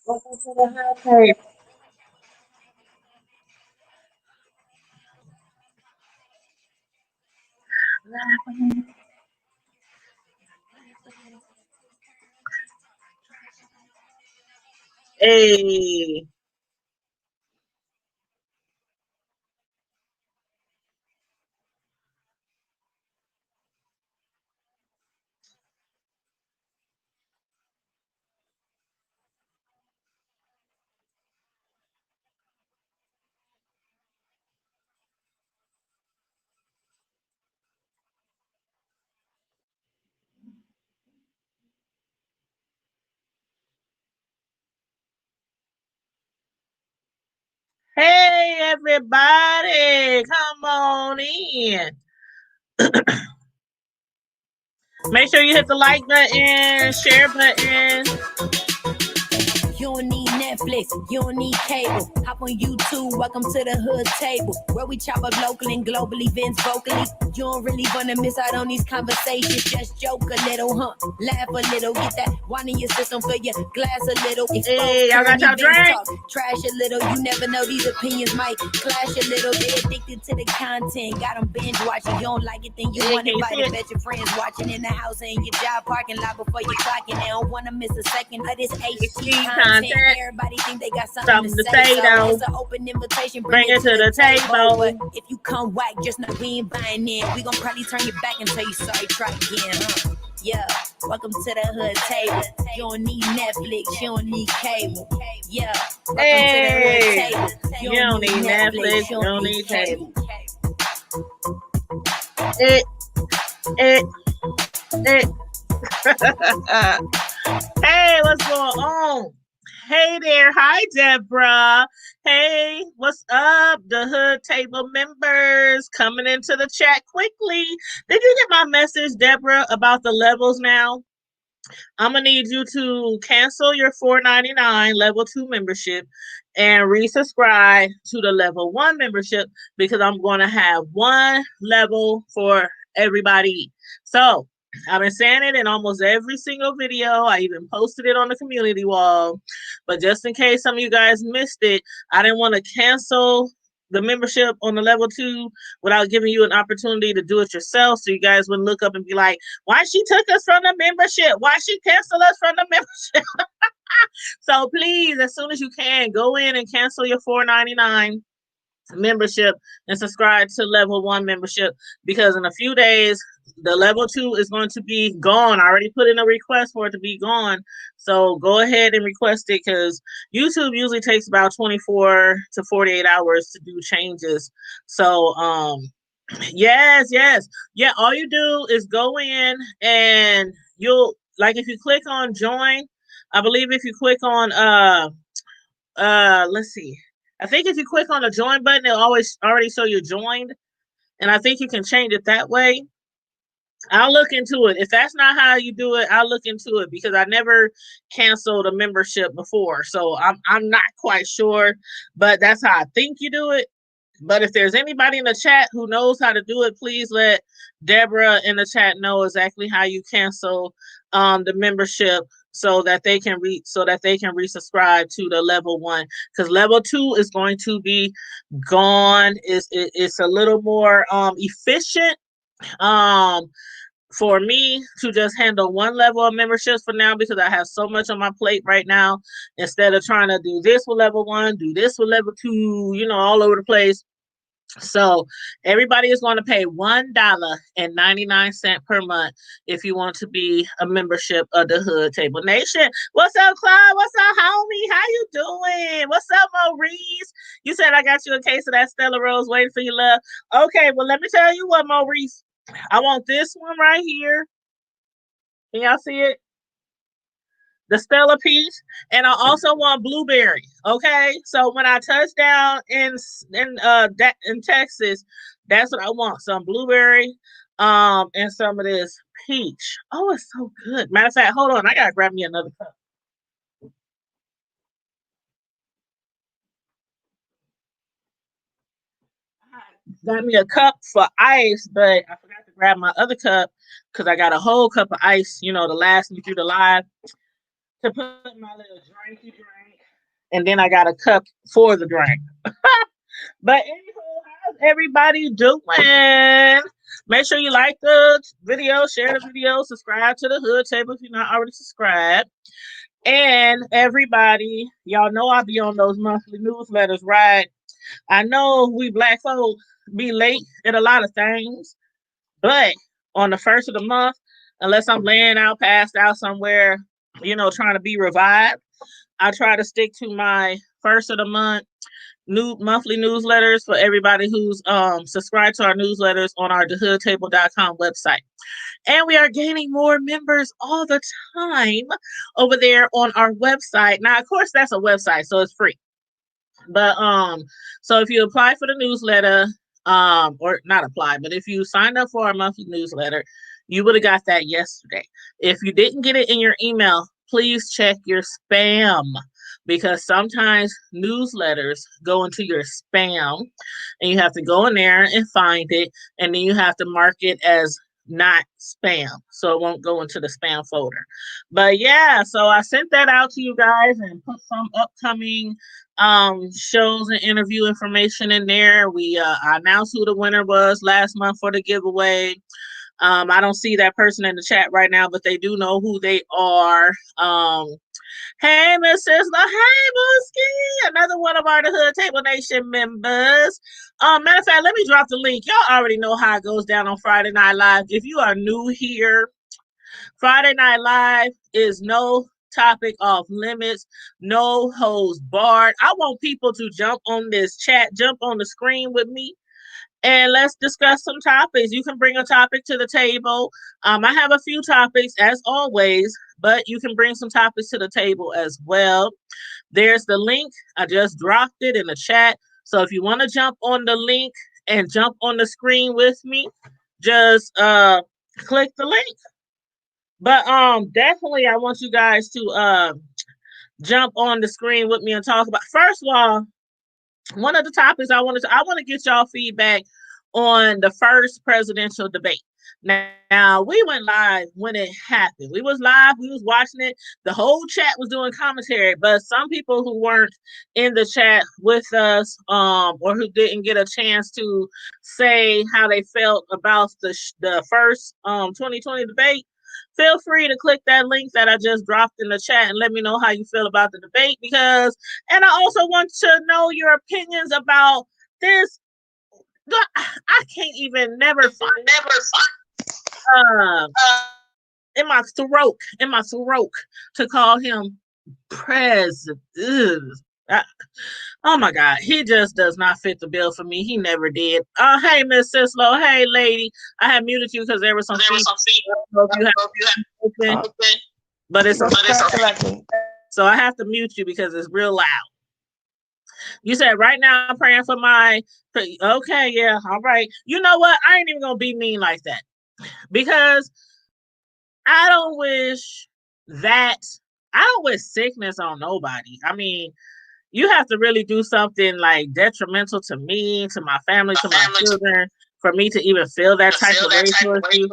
Welcome to the high table. Hey, hey, everybody, come on in. Make sure you hit the like button, share button. You don't need Netflix, you don't need cable. Hop on YouTube, welcome to the hood table. Where we chop up local and global events vocally. You don't really wanna miss out on these conversations. Just joke a little, huh? Laugh a little, get that wine in your system, fill your glass a little. Hey, Expose y'all got current y'all events, drink? talk trash a little. You never know, these opinions might clash a little. They addicted to the content, got them binge watching. You don't like it, then you Hey, want to can you invite see a it? bet your friends watching in the house and your job parking lot before you clocking. They don't wanna miss a second of this HD HD content. content. Everybody think they got something Something to to say, say so though. it's an open invitation. Bring Bring it it to to the the table. But table. if you come whack, just know we ain't buying in. We gon' probably turn your back and tell you sorry. Try again, huh? Yeah, welcome to the hood table. You don't need Netflix, you don't need cable. Yeah, welcome to the hood Hey, table. you don't need Netflix, You you don't don't need need cable. cable. It, it, it. Hey, what's going on? Hey there. Hi, Deborah. Hey, what's up? The Hood Table members coming into the chat quickly. Did you get my message, Deborah, about the levels now? I'm going to need you to cancel your $4.99 level 2 membership and resubscribe to the level 1 membership because I'm going to have one level for everybody. So, I've been saying it in almost every single video. I even posted it on the community wall. But just in case some of you guys missed it, I didn't want to cancel the membership on the level 2 without giving you an opportunity to do it yourself so you guys wouldn't look up and be like, why she took us from the membership? Why she canceled us from the membership? So please, as soon as you can, go in and cancel your $4.99 membership and subscribe to level 1 membership because in a few days the level 2 is going to be gone. I already put in a request for it to be gone, so go ahead and request it because YouTube usually takes about 24 to 48 hours to do changes. So yes, yes. Yeah, all you do is go in and you'll like if you click on join, I believe if you click on let's see. I think if you click on the join button, it'll always already show you joined. And I think you can change it that way. I'll look into it. If that's not how you do it, I'll look into it because I never canceled a membership before. So I'm not quite sure, but that's how I think you do it. But if there's anybody in the chat who knows how to do it, please let Deborah in the chat know exactly how you cancel the membership so that they can resubscribe to the level 1 because level 2 is going to be gone. It's a little more efficient um for me to just handle one level of memberships for now because I have so much on my plate right now. Instead of trying to do this with level 1, do this with level 2, all over the place. So everybody is going to pay $1.99 per month if you want to be a membership of the Hood Table Nation. What's up, Clyde? What's up, homie? How you doing? What's up, Maurice? You said I got you a case of that Stella Rose waiting for your love. Okay, well let me tell you what, Maurice. I want this one right here. Can y'all see it? The Stella Peach, and I also want blueberry. Okay, so when I touch down in Texas, that's what I want. Some blueberry, and some of this peach. Oh, it's so good. Matter of fact, hold on, I gotta grab me another cup. Got me a cup for ice, but I forgot to grab my other cup because I got a whole cup of ice, to last me through the live to put my little drinky drink. and then I got a cup for the drink. But anywho, how's everybody doing? Make sure you like the video, share the video, subscribe to the Hood Table if you're not already subscribed. And everybody, y'all know I'll be on those monthly newsletters, right? I know we black folk be late at a lot of things, but on the first of the month, unless I'm laying out, passed out somewhere, trying to be revived, I try to stick to my first of the month new monthly newsletters for everybody who's subscribed to our newsletters on our thehoodtable.com website. And we are gaining more members all the time over there on our website. Now, of course, that's a website, so it's free. But so if you apply for the newsletter, or not apply, but if you signed up for our monthly newsletter, you would have got that yesterday. If you didn't get it in your email, please check your spam, because sometimes newsletters go into your spam and you have to go in there and find it, and then you have to mark it as not spam so it won't go into the spam folder. But yeah, so I sent that out to you guys and put some upcoming shows and interview information in there. We I announced who the winner was last month for the giveaway. I don't see that person in the chat right now, but they do know who they are. Hey, Miss Sizzler. Hey, Booski. Another one of our The Hood Table Nation members. Matter of fact, let me drop the link. Y'all already know how it goes down on Friday Night Live. If you are new here, Friday Night Live is no topic off limits, no holds barred. I want people to jump on this chat, jump on the screen with me, and let's discuss some topics. You can bring a topic to the table. I have a few topics as always, but you can bring some topics to the table as well. There's the link. I just dropped it in the chat. So if you want to jump on the link and jump on the screen with me, just click the link. But definitely I want you guys to jump on the screen with me and talk about. First of all, one of the topics I want to get y'all feedback on the first presidential debate. Now, we went live when it happened. We was live, we was watching it. The whole chat was doing commentary, but some people who weren't in the chat with us, or who didn't get a chance to say how they felt about the first 2020 debate, feel free to click that link that I just dropped in the chat and let me know how you feel about the debate. And I also want to know your opinions about this. I can't even never find in my throat to call him president. Oh my God, he just does not fit the bill for me. He never did. Hey, Miss Sislo. Hey, lady. I have muted you because there was some feedback. I don't know if you have open, but it's okay. So I have to mute you because it's real loud. You said right now I'm praying for my. Okay, yeah, all right. You know what? I ain't even gonna be mean like that, because I don't wish sickness on nobody. I mean, you have to really do something like detrimental to me, to my family, to my children, for me to even feel that type of way towards you.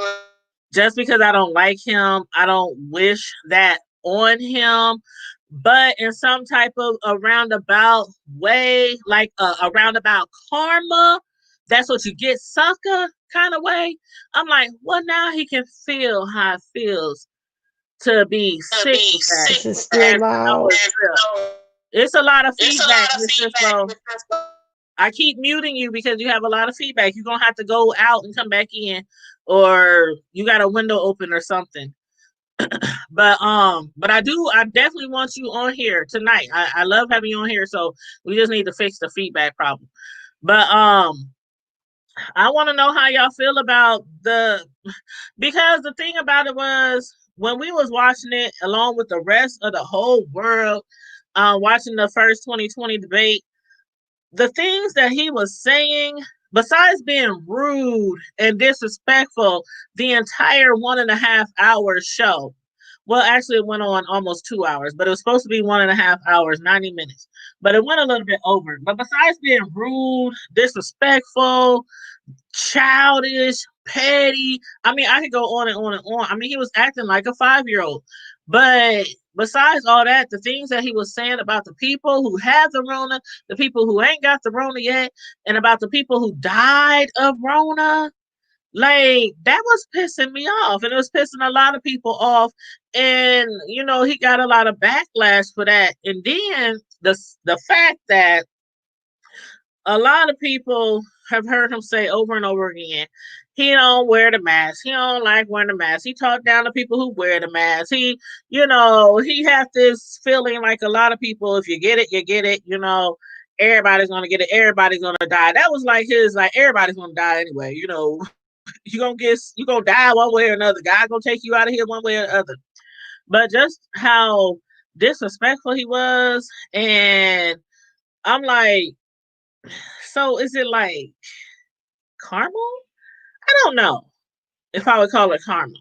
Just because I don't like him, I don't wish that on him. But in some type of a roundabout way, like a roundabout karma, that's what you get, sucker kind of way. I'm like, well, now he can feel how it feels to be sick. It's still loud. It's a lot of feedback. I keep muting you because you have a lot of feedback. You're gonna have to go out and come back in, or you got a window open or something. But I definitely want you on here tonight. I love having you on here, so we just need to fix the feedback problem. But I want to know how y'all feel about because the thing about it was, when we was watching it along with the rest of the whole world, watching the first 2020 debate, the things that he was saying, besides being rude and disrespectful, the entire 1.5 hour show. Well, actually, it went on almost 2 hours, but it was supposed to be 1.5 hours, 90 minutes. But it went a little bit over. But besides being rude, disrespectful, childish, petty, I mean, I could go on and on and on. I mean, he was acting like a 5-year-old. But besides all that, the things that he was saying about the people who have the Rona, the people who ain't got the Rona yet, and about the people who died of Rona, like that was pissing me off, and it was pissing a lot of people off. And he got a lot of backlash for that. And then the fact that a lot of people have heard him say over and over again, he don't wear the mask. He don't like wearing the mask. He talked down to people who wear the mask. He have this feeling like a lot of people, if you get it, you get it. Everybody's gonna get it. Everybody's gonna die. That was like his, like, everybody's gonna die anyway. You gonna die one way or another. God gonna take you out of here one way or other. But just how disrespectful he was, and I'm like, so is it like karma? I don't know if I would call it karma.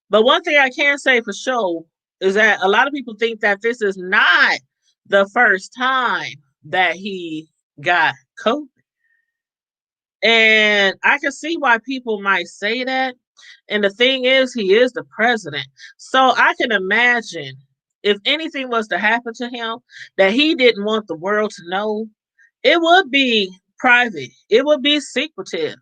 But one thing I can say for sure is that a lot of people think that this is not the first time that he got COVID. And I can see why people might say that. And the thing is, he is the president. So I can imagine if anything was to happen to him that he didn't want the world to know, it would be private. It would be secretive.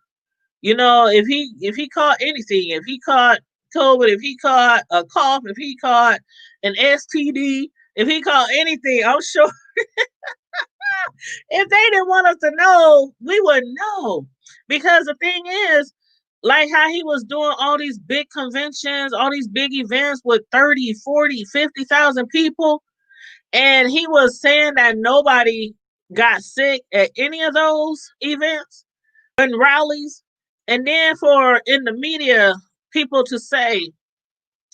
If he caught anything, if he caught COVID, if he caught a cough, if he caught an STD, if he caught anything, I'm sure if they didn't want us to know, we wouldn't know. Because the thing is, like how he was doing all these big conventions, all these big events with 30, 40, 50,000 people, and he was saying that nobody got sick at any of those events and rallies. And then for in the media, people to say,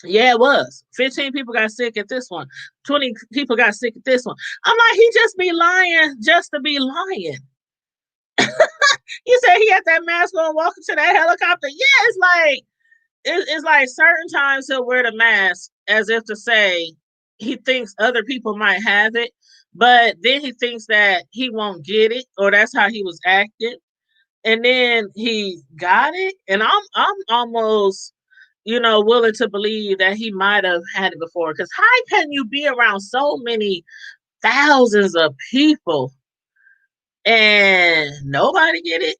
yeah, it was 15 people got sick at this one, 20 people got sick at this one. I'm like, he just be lying just to be lying. You said he had that mask on walking to that helicopter. Yeah, it's like certain times he'll wear the mask as if to say he thinks other people might have it, but then he thinks that he won't get it, or that's how he was acting. And then he got it, and I'm almost willing to believe that he might have had it before. Because how can you be around so many thousands of people and nobody get it?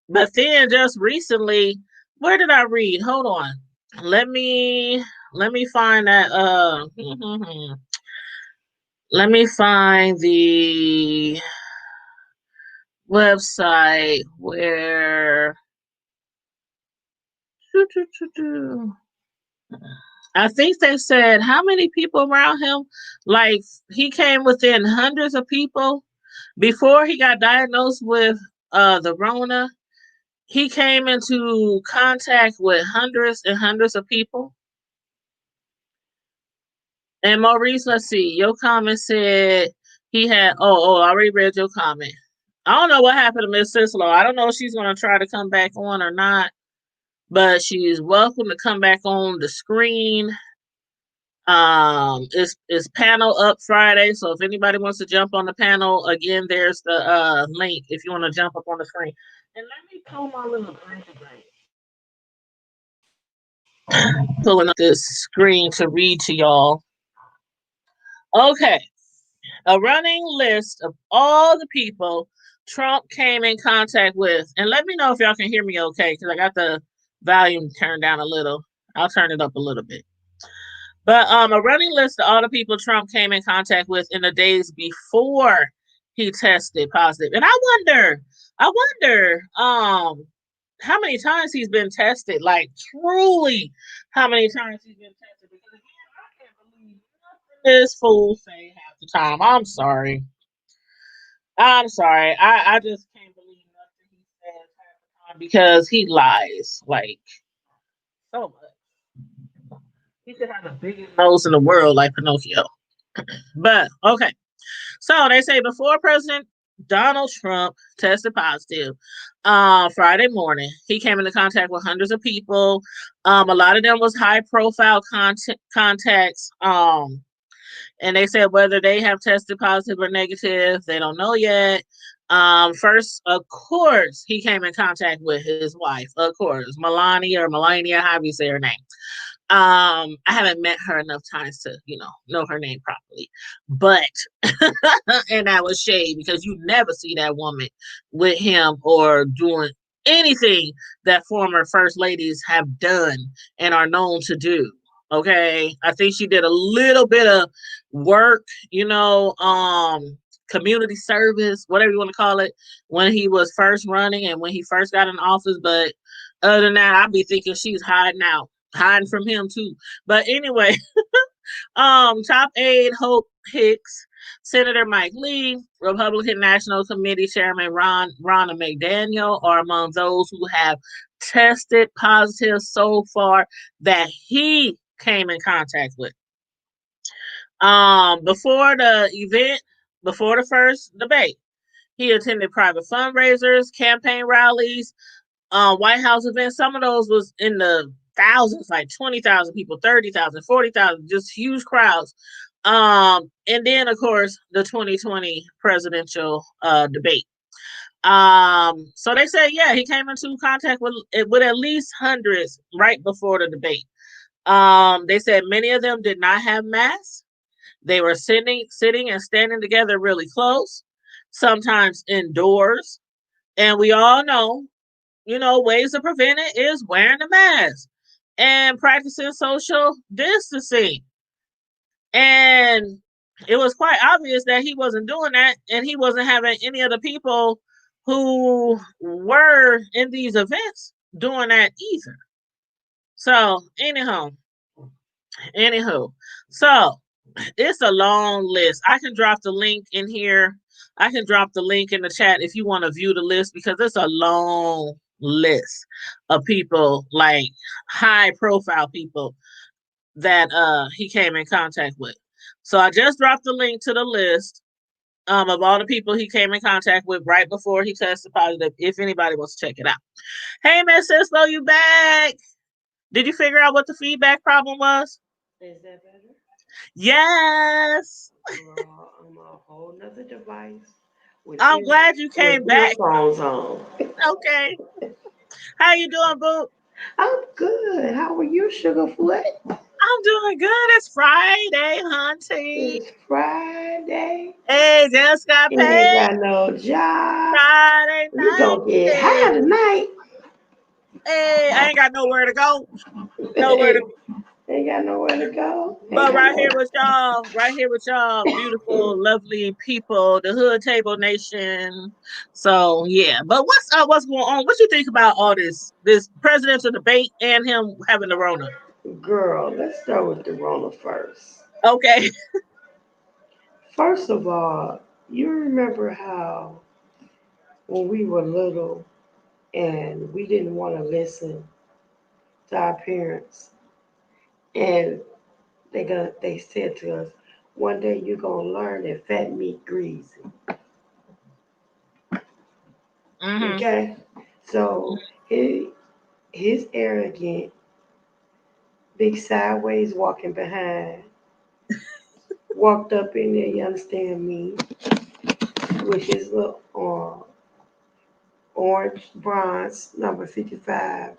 But then just recently, where did I read? Hold on. Let me find that let me find the website where I think they said how many people around him, like he came within hundreds of people before he got diagnosed with the Rona. He came into contact with hundreds and hundreds of people. And Maurice, let's see, your comment said he had, I already read your comment. I don't know what happened to Miss Cicelo. I don't know if she's going to try to come back on or not, but she's welcome to come back on the screen. It's panel up Friday, so if anybody wants to jump on the panel, again, there's the link if you want to jump up on the screen. And let me pull my little pulling up this screen to read to y'all. Okay. A running list of all the people Trump came in contact with. And let me know if y'all can hear me okay, because I got the volume turned down a little. I'll turn it up a little bit. But a running list of all the people Trump came in contact with in the days before he tested positive. And I wonder how many times he's been tested, like truly how many times he's been tested. Because again, I can't believe nothing this fool say half the time. I'm sorry. I just can't believe nothing he says half the time because he lies like so much. He should have the biggest nose in the world like Pinocchio. But okay. So they say before President Donald Trump tested positive Friday morning, he came into contact with hundreds of people. A lot of them was high profile contacts. And they said whether they have tested positive or negative, they don't know yet. First, of course, he came in contact with his wife, of course, Melania, however you say her name. I haven't met her enough times to, know her name properly. But and that was shade because you never see that woman with him or doing anything that former first ladies have done and are known to do. Okay. I think she did a little bit of work, community service, whatever you want to call it, when he was first running and when he first got in office. But other than that, I'd be thinking she's hiding out, hiding from him too. But anyway, top aide Hope Hicks, Senator Mike Lee, Republican National Committee Chairman Ronna McDaniel are among those who have tested positive so far that he came in contact with. Before the event, before the first debate, he attended private fundraisers, campaign rallies, White House events. Some of those was in the thousands, like 20,000 people, 30,000, 40,000, just huge crowds. And then of course the 2020 presidential debate. So they said, yeah, he came into contact with at least hundreds right before the debate. They said many of them did not have masks. They were sitting and standing together really close, sometimes indoors. And we all know, ways to prevent it is wearing a mask and practicing social distancing. And it was quite obvious that he wasn't doing that, and he wasn't having any of the people who were in these events doing that either. So, anywho, so it's a long list. I can drop the link in here. I can drop the link in the chat if you want to view the list because it's a long list of people, like high profile people that he came in contact with. So I just dropped the link to the list of all the people he came in contact with right before he tested positive, if anybody wants to check it out. Hey, Miss Cisco, you back? Did you figure out what the feedback problem was? Is that better? Yes. Girl, I'm a whole nother device I'm glad you came back. earphones on. Okay. How you doing, boo? I'm good. How are you, Sugarfoot? I'm doing good. It's Friday, hunty. It's Friday. Hey, just got You ain't paid. got no job. Friday We night. gonna get high tonight. Hey, I ain't got nowhere to go. Nowhere to Ain't got nowhere to go. Ain't But got right here with y'all, beautiful, lovely people, the Hood Table Nation. So yeah, but what's going on? What you think about all this presidential debate and him having the Rona? Girl, let's start with the Rona first. Okay. First of all, you remember how when we were little and we didn't want to listen to our parents, and they said to us, one day you're gonna learn that fat meat greasy. Mm-hmm. Okay, so his arrogant, big sideways walking behind, walked up in there. You understand me? With his little orange bronze number 55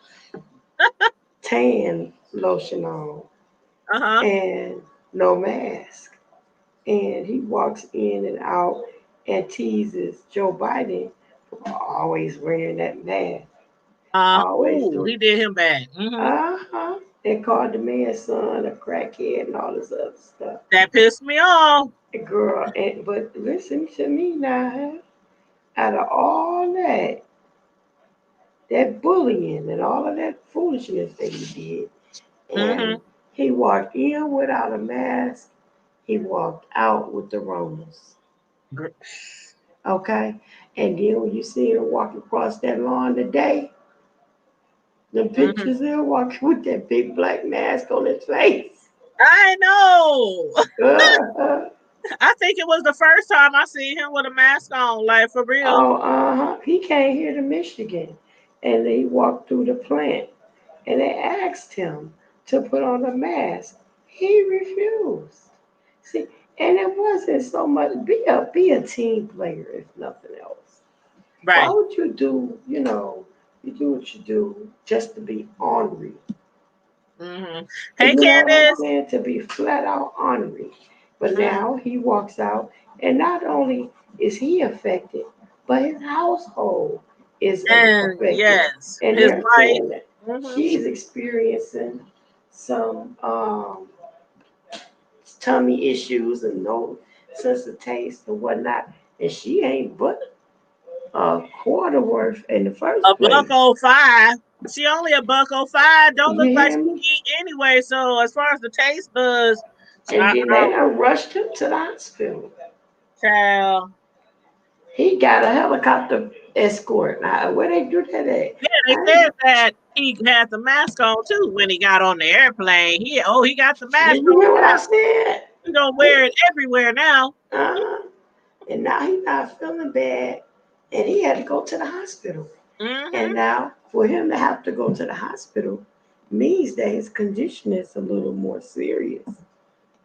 tan lotion on Uh-huh. and no mask. And he walks in and out and teases Joe Biden for always wearing that mask. Always Ooh, doing. he did him bad. Mm-hmm. Uh-huh. They called the man's son a crackhead and all this other stuff. That pissed me off. Girl, but listen to me now. Out of all that bullying and all of that foolishness that he did, Mm-hmm. and he walked in without a mask, he walked out with the Ronas. Okay? And then when you see him walk across that lawn today, the Mm-hmm. pictures there walking with that big black mask on his face. I know. Uh-huh. I think it was the first time I seen him with a mask on, like for real. Oh, uh-huh. He came here to Michigan and he walked through the plant and they asked him to put on a mask. He refused. See, and it wasn't so much be a team player if nothing else. Why Right. would you do, you do what you do just to be ornery? Mm-hmm. And Hey, you know what I'm Candace. saying? To be flat out ornery. But Mm, now he walks out, and not only is he affected, but his household is and affected. yes, And his they're wife. saying that Mm-hmm. she's experiencing some tummy issues and no sense of taste and whatnot. And she ain't but a quarter worth in the A first buck place. oh five. She only a buck oh five. Don't You look like hear she me? can eat anyway. So as far as the taste buds, And then they done rushed him to the hospital. child. He got a helicopter escort. Now, where they do that at? Yeah, they I said ain't, that he had the mask on too when he got on the airplane. He got the mask did you on hear what I now. said? He gonna wear it everywhere now. Uh, and now he's not feeling bad, and he had to go to the hospital. Hmm. And now, for him to have to go to the hospital means that his condition is a little more serious.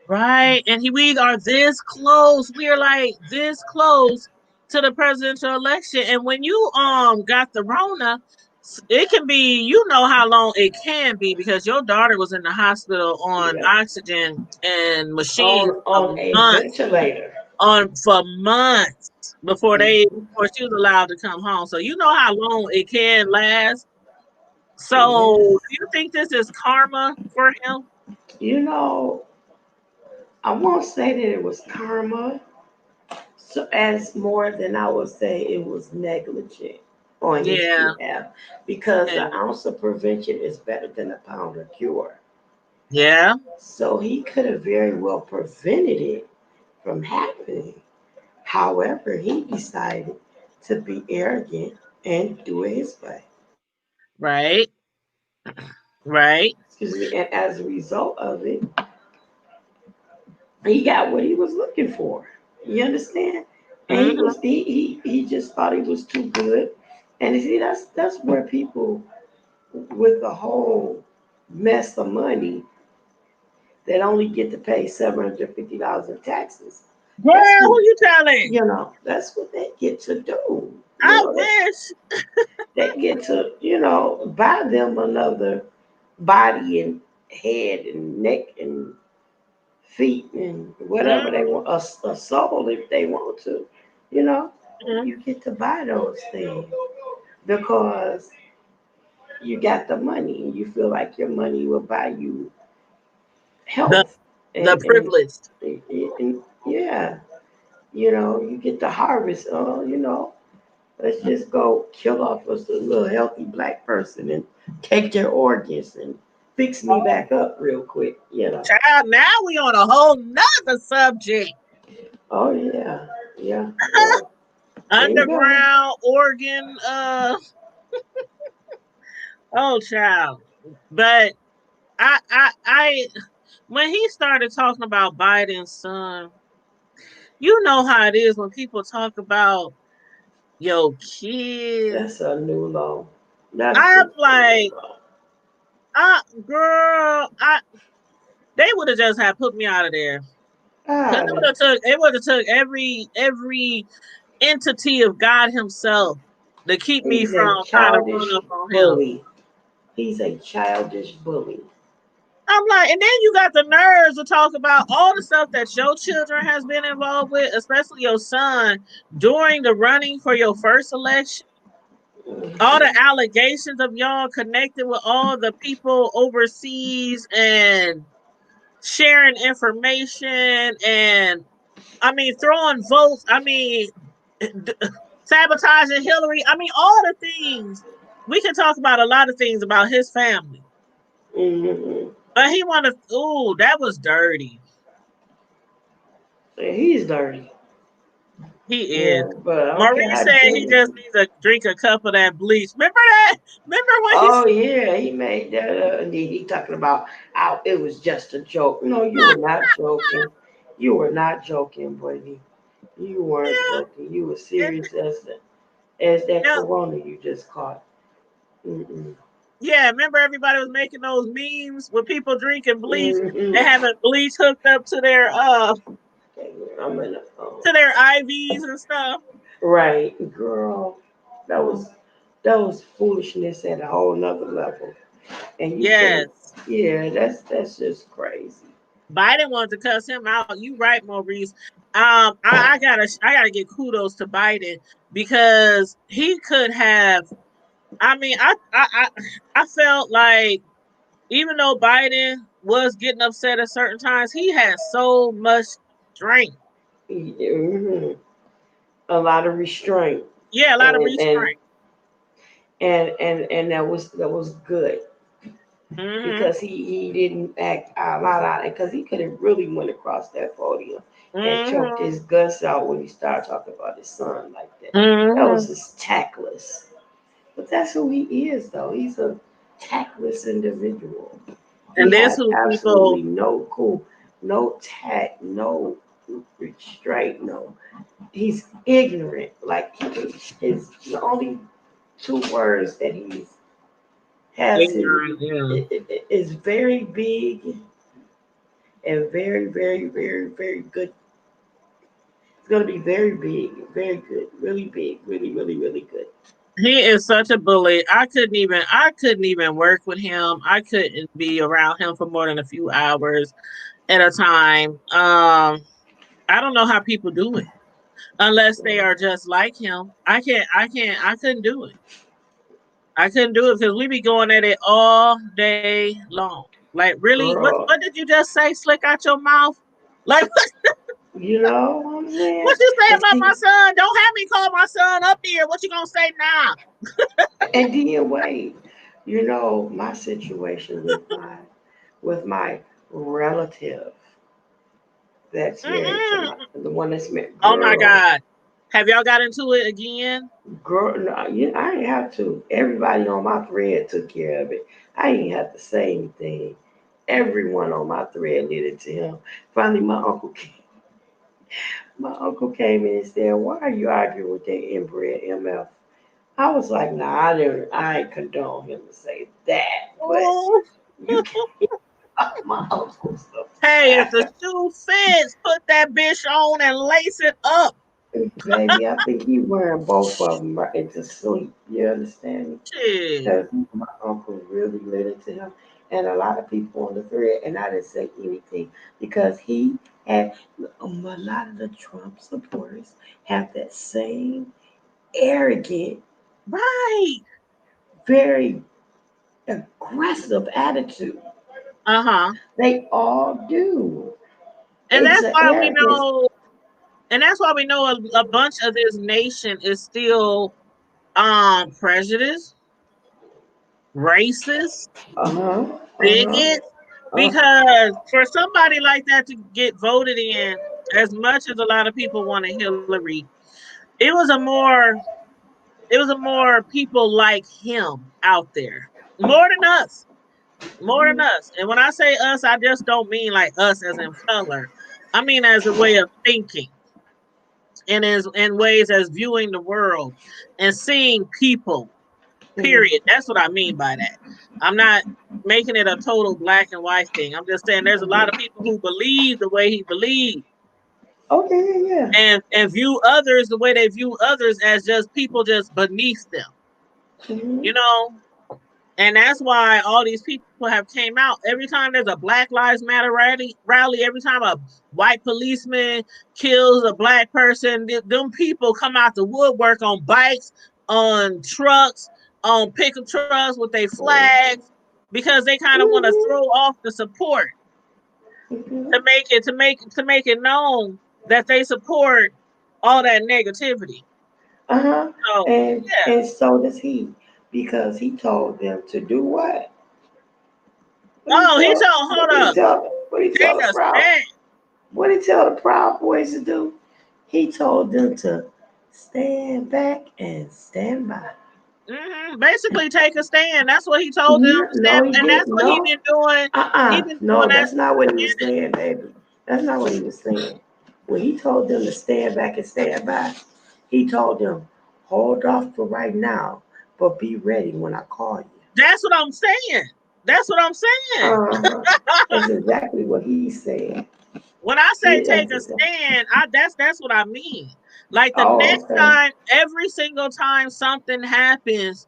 Right, and we are this close. We are like this close to the presidential election. And when you got the Rona, it can be, you know how long it can be, because your daughter was in the hospital on Yeah, oxygen and machines on a months ventilator. on for months before she was allowed to come home. So you know how long it can last. So Yes. do you think this is karma for him? You know, I won't say that it was karma, so as more than I would say it was negligent on his Yeah, behalf, because yeah, an ounce of prevention is better than a pound of cure. yeah. So he could have very well prevented it from happening. However, he decided to be arrogant and do it his way. Right, right. Excuse me. And as a result of it, he got what he was looking for. You understand? And he Hmm. was he just thought he was too good. And you see, that's where people with a whole mess of money that only get to pay $750 in taxes. Girl, That's what who you telling? that's what they get to do. I wish. They get to, buy them another body and head and neck and feet and whatever they want, a soul if they want to. You know, Mhm. you get to buy those things because you got the money and you feel like your money will buy you The health the and, privileged. and yeah, you get to harvest. Oh, let's just go kill off a little healthy black person and take their organs and fix me back up real quick. Child, now we on a whole nother subject. Oh yeah, yeah. Well, there you go. Underground organ, oh child. But I when he started talking about Biden's son, you know how it is when people talk about your kids. That's a new low. That's I'm just a new like, low. girl, they would have just had put me out of there. Cause God, it would have took every entity of God Himself to keep me he's a from trying to run childish up on him. bully. He's a childish bully. I'm like, and then you got the nerves to talk about all the stuff that your children has been involved with, especially your son, during the running for your first election. All the Mhm. allegations of y'all connected with all the people overseas and sharing information and, I mean, throwing votes. I mean, sabotaging Hillary. I mean, all the things. We can talk about a lot of things about his family, Mhm. but he wanted. Ooh, that was dirty. And he's dirty. He is. Yeah, but I don't care Maurice how said he dirty. just needs to drink a cup of that bleach. Remember that? Remember when he Oh said, yeah, he made that. He talking about how it was just a joke. No, you were not joking. You were not joking, buddy. You weren't joking. You were yeah, serious as that yeah, corona you just caught. Mm-mm. yeah, remember everybody was making those memes with people drinking bleach and Mm-mm. having bleach hooked up Okay, I'm in the phone. to their IVs and stuff. Right, girl. That was that was foolishness at a whole nother level. And you Yes. Yeah, that's just crazy. Biden wanted to cuss him out. You right, Maurice. I gotta give kudos to Biden because he could have. I mean, I felt like even though Biden was getting upset at certain times, he had so much strength. Mhm. A lot of restraint, Yeah, a lot of and and restraint. and that was good Hmm. because he didn't act out loud because he could have really went across that podium and choked Hmm. his guts out when he started talking about his son like that. That was Hmm. just tactless. But that's who he is, though. He's a tactless individual. He And this has who absolutely people. no cool, no tact, no restraint, no. He's ignorant. Like his the only two words that he has Ignorant, yeah. is very big and very, very, very, very good. It's gonna be very big, very good, really big, really, really, really good. He is such a bully. I couldn't even work with him. I couldn't be around him for more than a few hours at a time. I don't know how people do it unless they are just like him. I couldn't do it. I couldn't do it because we be going at it all day long. Like really, Girl, what did you just say? Slick out your mouth? Like you know what I'm saying? what you say And about my see, son? Don't have me call my son up here. What you gonna say now? and then wait, my situation with my relative that's married to Mm-mm. the one that's married. Oh my Girl, God. Have y'all got into it again? girl, no, I ain't have to. Everybody on my thread took care of it. I ain't have to say anything. Everyone on my thread did it to him. Finally, my uncle came in and said, "Why are you arguing with that inbred MF?" I was like, "Nah, I ain't condone him to say that, but Oh, you can't talk my uncle stuff." hey, if the shoe fits, put that bitch on and lace it up. Baby, I think he wearing both of them right into sleep. You understand me? Shit. Because my uncle really lit into him, and a lot of people on the thread, and I didn't say anything because he had a lot of the Trump supporters have that same arrogant, Right. very aggressive attitude. Uh-huh. They all do. And It's that's an why we arrogance. know and that's why we know a bunch of this nation is still prejudiced, racist, Uh huh. Uh huh. bigots. Uh Because for somebody like that to get voted in, as much as a lot of people wanted Hillary, it was a more it was a more people like him out there. More than us. More than us. And when I say us, I just don't mean like us as in color. I mean as a way of thinking and as in ways as viewing the world and seeing people. huh. Period. That's what I mean by that. I'm not making it a total black and white thing. I'm just saying there's a lot of people who believe the way he believes Okay, yeah, and view others the way they view others as just people just beneath them. yeah. You know, and that's why all these people have came out. Every time there's a Black Lives Matter rally, every time a white policeman kills a black person, them people come out the woodwork on bikes, on trucks, on pickup trucks with their flags because they kind of want to throw Mm-hmm. off the support Mm-hmm. to make it known that they support all that negativity. Uh-huh. So yeah. And so does he, because he told them to do what? What did he Oh, he tell? told, hold up, What did he take tell the a proud? stand. What did he tell the Proud Boys to do? He told them to stand back and stand by. Basically, take a stand. That's what he told them. No, Stand, he and that's didn't. what he No. been doing. He been doing No, that that's since not the what he was beginning. saying, baby. That's not what he was saying. When he told them to stand back and stand by, he told them, hold off for right now, but be ready when I call you. That's what I'm saying. That's what I'm saying. Uh-huh. That's exactly what he said. When I say Yeah, take that's a exactly. stand, that's what I mean. Like the Oh, next okay. time, every single time something happens,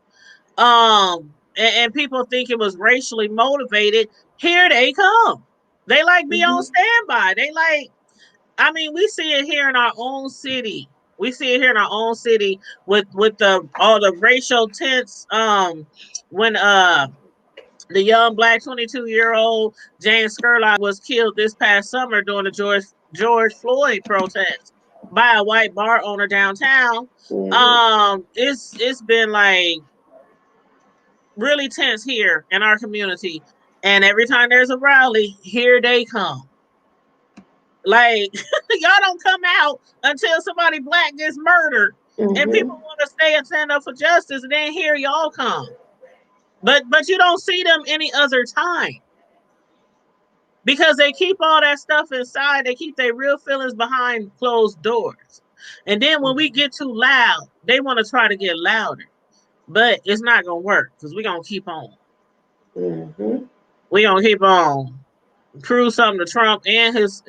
um, and people think it was racially motivated, here they come. They like be on standby. They like, I mean, we see it here in our own city. We see it here in our own city with the all the racial tense. When the young black 22-year-old James Scurlock was killed this past summer during the George Floyd protest by a white bar owner downtown. It's been like really tense here in our community, and every time there's a rally, here they come. Like y'all don't come out until somebody black gets murdered, and people want to stay and stand up for justice, and then here y'all come. But you don't see them any other time because they keep all that stuff inside. They keep their real feelings behind closed doors, and then when we get too loud, they want to try to get louder. But it's not gonna work because we're gonna keep on. We're gonna keep on. Prove something to Trump and his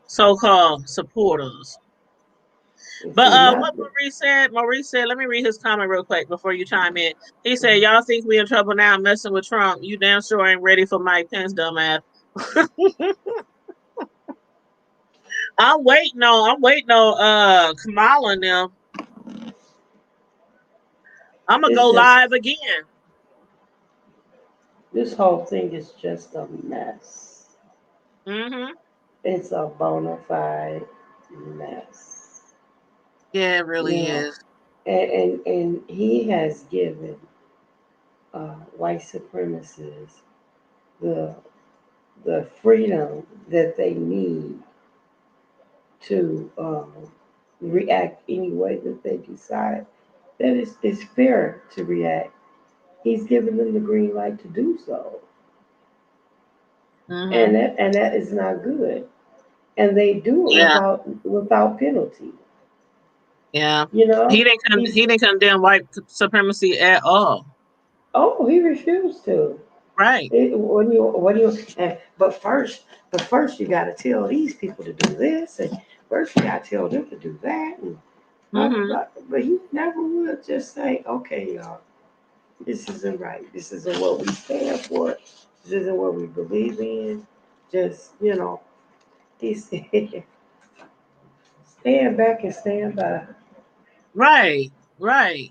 so-called supporters. But what Maurice said, let me read his comment real quick before you chime in. He said, y'all think we in trouble now messing with Trump. You damn sure ain't ready for Mike Pence, dumbass. I'm waiting on Kamala and them. I'm gonna go live again. This whole thing is just a mess. It's a bona fide mess. Yeah, it really is. And he has given white supremacists the freedom that they need to react any way that they decide that it's fair to react. He's given them the green light to do so. And that is not good. And they do it without penalty. Yeah. You know? He didn't condemn white supremacy at all. Oh, he refused to. Right. But first you gotta tell these people to do this, and first you gotta tell them to do that, and but he never would just say, okay, y'all, this isn't right. This isn't what we stand for. This isn't what we believe in. Just, he said, stand back and stand by. Right.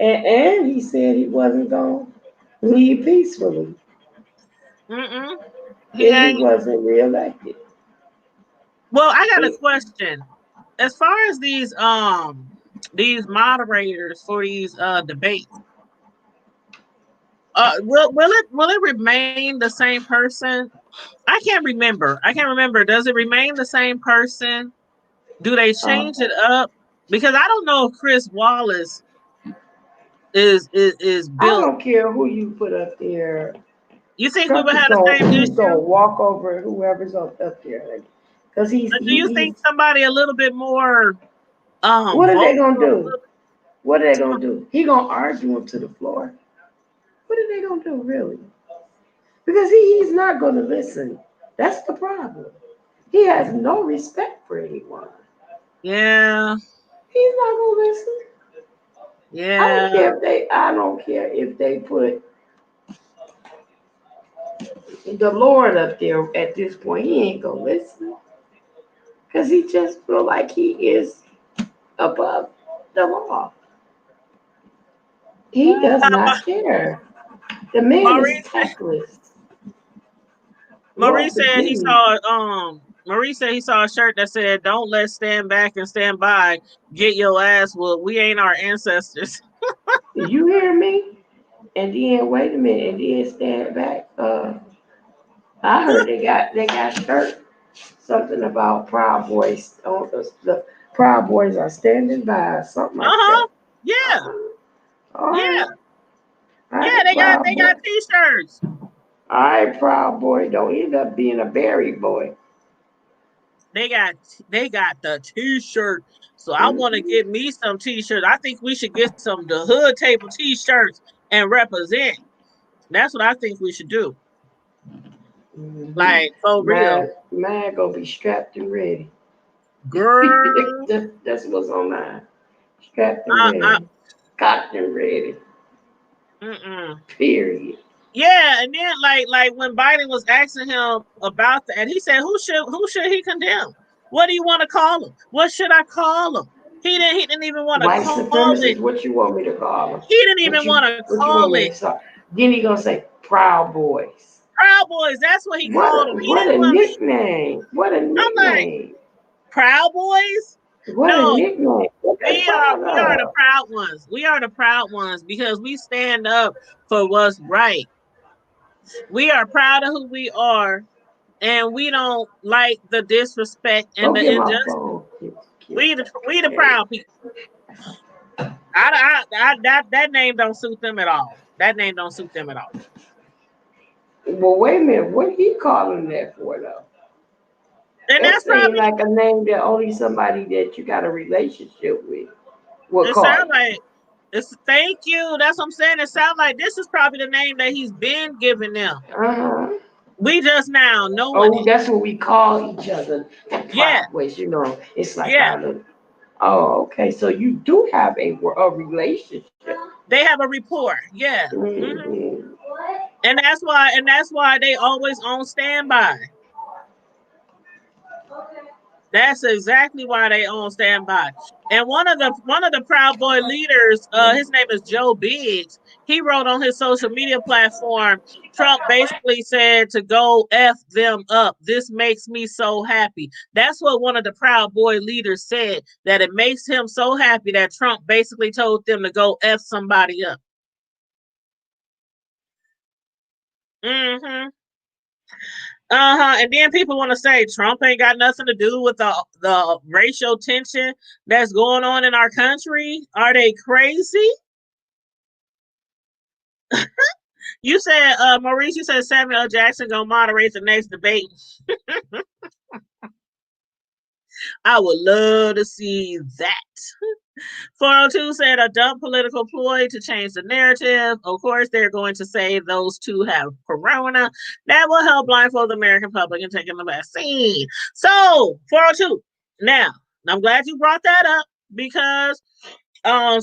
And he said he wasn't going to leave peacefully. He wasn't reelected. Well, I got a question. As far as these moderators for these debates, will it remain the same person? I can't remember. Does it remain the same person? Do they change it up? Because I don't know if Chris Wallace is built. I don't care who you put up there. You think we would have the same issue? He's gonna walk over whoever's up there, because he's. Do you think somebody a little bit more? What are they gonna do? What are they gonna do? He gonna argue him to the floor. What are they gonna do, really? Because he's not gonna listen. That's the problem. He has no respect for anyone. Yeah. He's not gonna listen. Yeah. I don't care if they put the Lord up there at this point. He ain't gonna listen. Because he just feel like he is above the law. He does not care. The man is tactless. Maurice said he saw a shirt that said, "Don't let's stand back and stand by. Get your ass whooped. We ain't our ancestors." You hear me? And then wait a minute, and then stand back. I heard they got shirt something about Proud Boys. The Proud Boys are standing by, something like that. Yeah. Yeah. Yeah, they got t-shirts. All right, Proud Boy, don't end up being a Berry boy. They got the t-shirt. So I want to get me some t-shirts. I think we should get some the Hood Table t-shirts and represent. That's what I think we should do. Like, for real. Mine gonna be strapped and ready. Girl. That's what's on mine. Strapped and ready. Cocked and ready. Mm-mm. Period. Yeah, and then like when Biden was asking him about that, he said, who should he condemn? What do you want to call him? What should I call him? He didn't even want to White call it. supremacists, what you want me to call them? He didn't even want to What you call want me it to say? Then he gonna say Proud Boys. Proud Boys. That's what he called him. He What didn't a want. nickname. What a I'm like nickname. Proud Boys. What a No, nickname. What they proud we are the of? proud ones. We are the proud ones because we stand up for what's right. We are proud of who we are, and we don't like the disrespect and Go the get my injustice. phone. We the proud people. That name don't suit them at all. That name don't suit them at all. Well, wait a minute. What he calling that for though? And That that's seems probably like a name that only somebody that you got a relationship with would it call sounds you. like it's thank you. That's what I'm saying. It sounds like this is probably the name that he's been giving them. Uh-huh. We just now knowing Oh, it. that's what we call each other. Yeah, Proud boys, you know. It's like yeah. our little. Oh, okay. So you do have a relationship. They have a rapport. Yeah. Hmm. Hmm. And that's why they always on standby. That's exactly why they on standby. And one of the Proud Boy leaders, his name is Joe Biggs. He wrote on his social media platform, Trump basically said to go F them up. This makes me so happy. That's what one of the Proud Boy leaders said, that it makes him so happy that Trump basically told them to go F somebody up. Hmm. And then people want to say Trump ain't got nothing to do with the racial tension that's going on in our country. Are they crazy? You said, Maurice, you said Samuel L. Jackson gonna moderate the next debate. I would love to see that. 402 said a dumb political ploy to change the narrative. Of course, they're going to say those two have corona. That will help blindfold the American public in taking the vaccine. So, 402. Now, I'm glad you brought that up because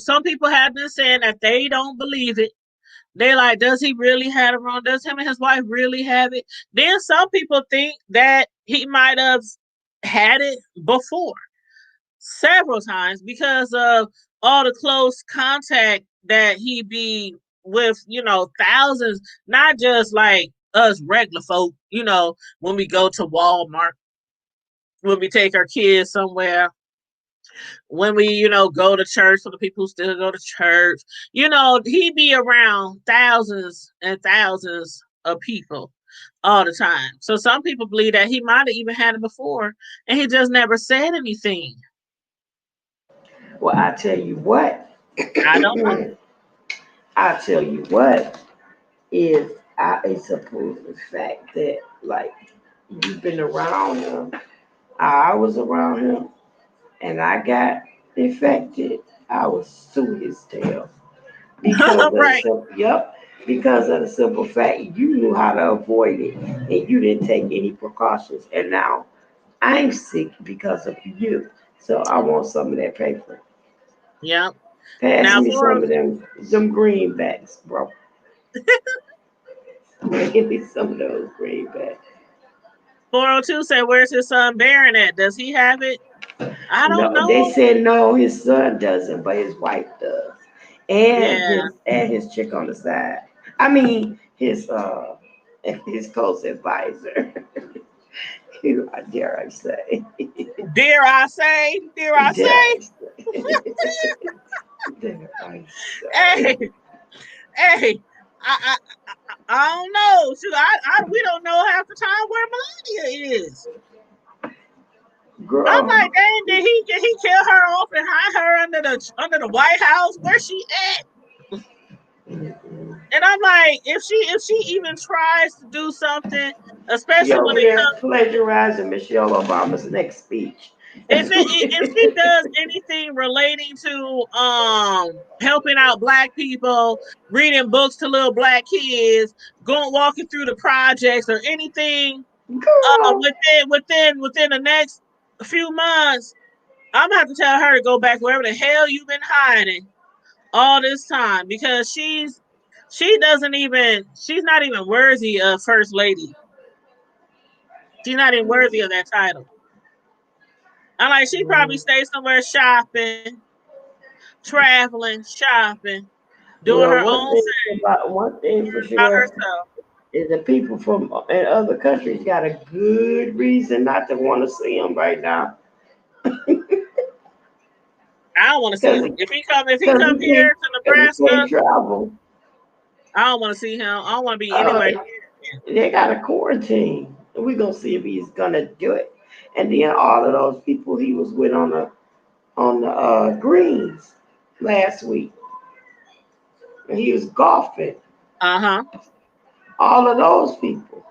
some people have been saying that they don't believe it. They like, does he really have it wrong? Does him and his wife really have it? Then some people think that he might have had it before several times because of all the close contact that he be with, thousands, not just like us regular folk, when we go to Walmart, when we take our kids somewhere, when we, go to church for the people who still go to church, he be around thousands and thousands of people all the time. So some people believe that he might have even had it before and he just never said anything. Well, I tell you what. I don't know. I tell you what is I suppose the fact that like you've been around him. I was around him and I got infected. I was sue his tail because of Right. yep, because of the simple fact you knew how to avoid it and you didn't take any precautions. And now I'm sick because of you. So I want some of that paper. Yep. Pass Now me for some of them greenbacks, bro. Give me some of those greenbacks. 402 said, where's his son Baron at? Does he have it? I don't No, they know. said no, his son doesn't, but his wife does, Yeah. and his chick on the side. I mean, his close advisor. Dare I say? Dare I say? Dare I Dare say? I say? Dare I Hey, say? hey. I, I don't know. Shoot, we don't know half the time where Melania is. I'm like, Girl, dang, did he kill her off and hide her under the White House? Where's she at? And I'm like, if she even tries to do something, she especially when over it there comes, plagiarizing Michelle Obama's next speech. if she does anything relating to helping out black people, reading books to little black kids, going walking through the projects or anything Girl, within the next few months, I'm gonna have to tell her to go back wherever the hell you've been hiding all this time because she's she's not even worthy of first lady. She's not even worthy of that title. I'm like, she probably stays somewhere shopping, traveling, shopping, doing her Well, own thing one thing for by sure herself. is the people from in other countries got a good reason not to want to see him right now. I don't want to see Cause him. If he cause come he can't, here to cause he can't Nebraska, travel. I don't want to see him. I don't want to be Uh, anywhere. they got a quarantine. We're gonna see if he's gonna do it. And then all of those people he was with on the greens last week, and he was golfing. Uh-huh. All of those people.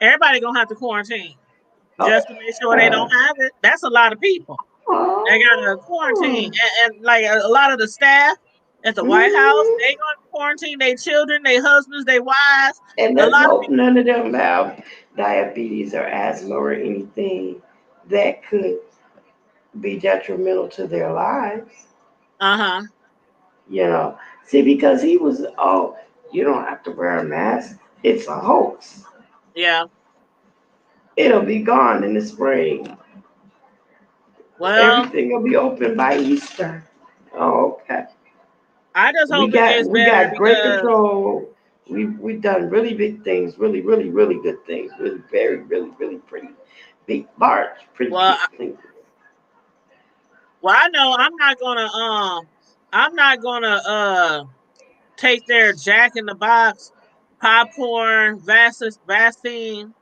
Everybody gonna have to quarantine Oh, just to make sure they don't have it. That's a lot of people. They got to quarantine, oh, and like a lot of the staff at the White House, mhm. they going to quarantine their children, their husbands, their wives. And A let's lot of hope people. none of them have diabetes or asthma or anything that could be detrimental to their lives. Uh-huh. You know, see, because he was, oh, you don't have to wear a mask. It's a hoax. Yeah. It'll be gone in the spring. Well, Everything will be open by Easter. Oh, okay. I just We hope it got gets we better got great because, control. We've done really big things, really good things, really pretty big, large, pretty well, big things. I know I'm not gonna take their Jack in the Box popcorn vaccine.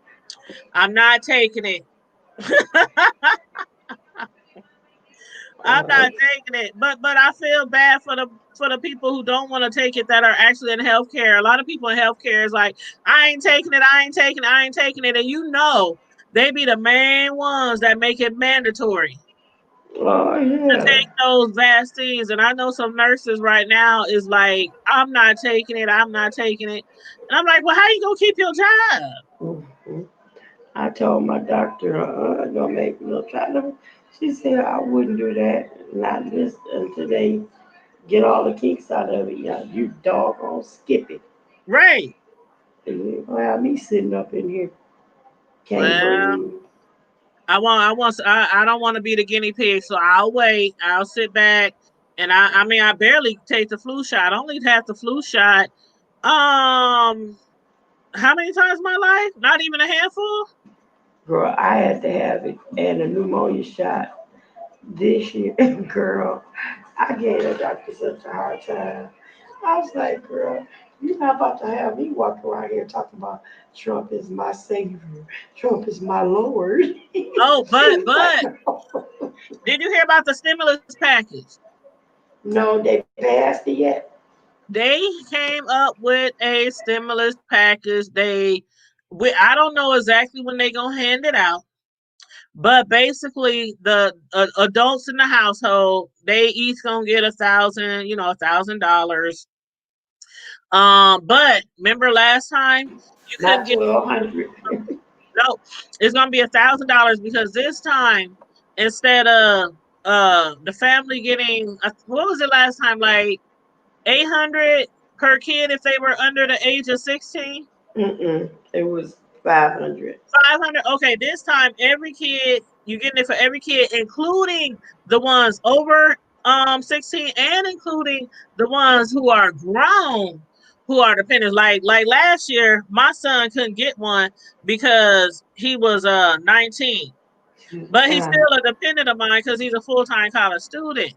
I'm not taking it. I'm Uh, not taking it, but I feel bad for the people who don't want to take it that are actually in healthcare. A lot of people in healthcare is like, I ain't taking it, I ain't taking it, I ain't taking it, and they be the main ones that make it mandatory oh to yeah. take those vaccines. And I know some nurses right now is like, I'm not taking it, I'm not taking it, and I'm like, well, how you gonna keep your job? hmm I told my doctor, don't make me no try to. She said I wouldn't do that. Not this until they get all the kinks out of it. Yeah, you doggone skip it. Right. Well, me sitting up in here can't Well, breathe. I don't want to be the guinea pig, so I'll wait. I'll sit back, and I mean, I barely take the flu shot. I only had the flu shot. Um, how many times in my life? Not even a handful. Girl, I had to have it and a pneumonia shot this year. Girl, I gave the doctor such a hard time. I was like, girl, you're not about to have me walk around here talking about Trump is my savior. Trump is my Lord. Oh, Like, but did you hear about the stimulus package? no, they passed it yet. They came up with a stimulus package. I don't know exactly when they gonna hand it out. But basically, the adults in the household, they each gonna get $1,000. But remember last time you couldn't Not get 1,200. no. It's gonna be $1,000 because this time instead of the family getting what was it last time, like 800 per kid if they were under the age of 16. Mm-mm. It was 500. 500. Okay, this time every kid you getting it for every kid, including the ones over 16 and including the ones who are grown who are dependents. Like last year, my son couldn't get one because he was 19. But he's Uh, still a dependent of mine because he's a full-time college student.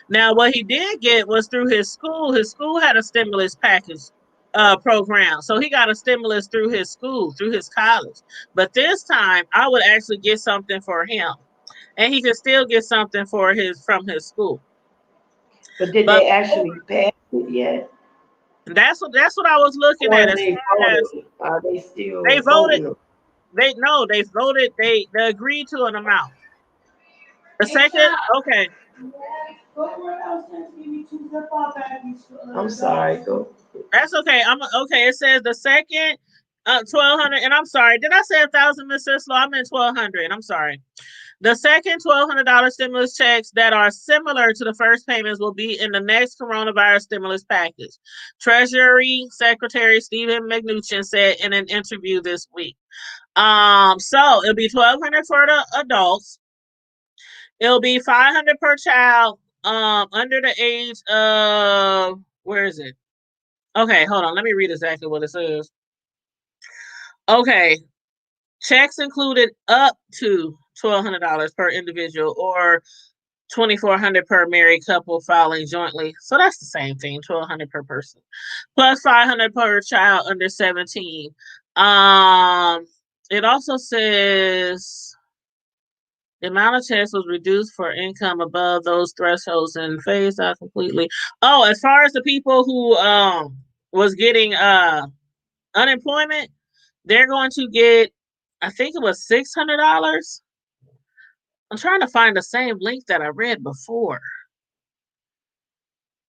Now, what he did get was through his school. His school had a stimulus package program. So he got a stimulus through his school, through his college. But this time I would actually get something for him. And he could still get something for his from his school. but did But they actually pass it yet? that's what I was looking at Or as they far as voted? Are they they still voted. voting? They no, they voted, they agreed to an amount. The second, okay. I'm sorry, go. That's okay. I'm okay. It says the second 1,200, and I'm sorry. Did I say 1,000, Miss Sislo? I meant 1,200. I'm sorry. The second $1,200 stimulus checks that are similar to the first payments will be in the next coronavirus stimulus package. Treasury Secretary Stephen Mnuchin said in an interview this week. So it'll be $1,200 for the adults. It'll be $500 per child under the age of, where is it? Okay, hold on. Let me read exactly what it says. Okay. Checks included up to $1,200 per individual or $2,400 per married couple filing jointly. So that's the same thing, $1,200 per person. Plus $500 per child under 17. It also says the amount of checks was reduced for income above those thresholds and phased out completely. Oh, as far as the people who was getting unemployment, they're going to get, I think it was $600. I'm trying to find the same link that I read before.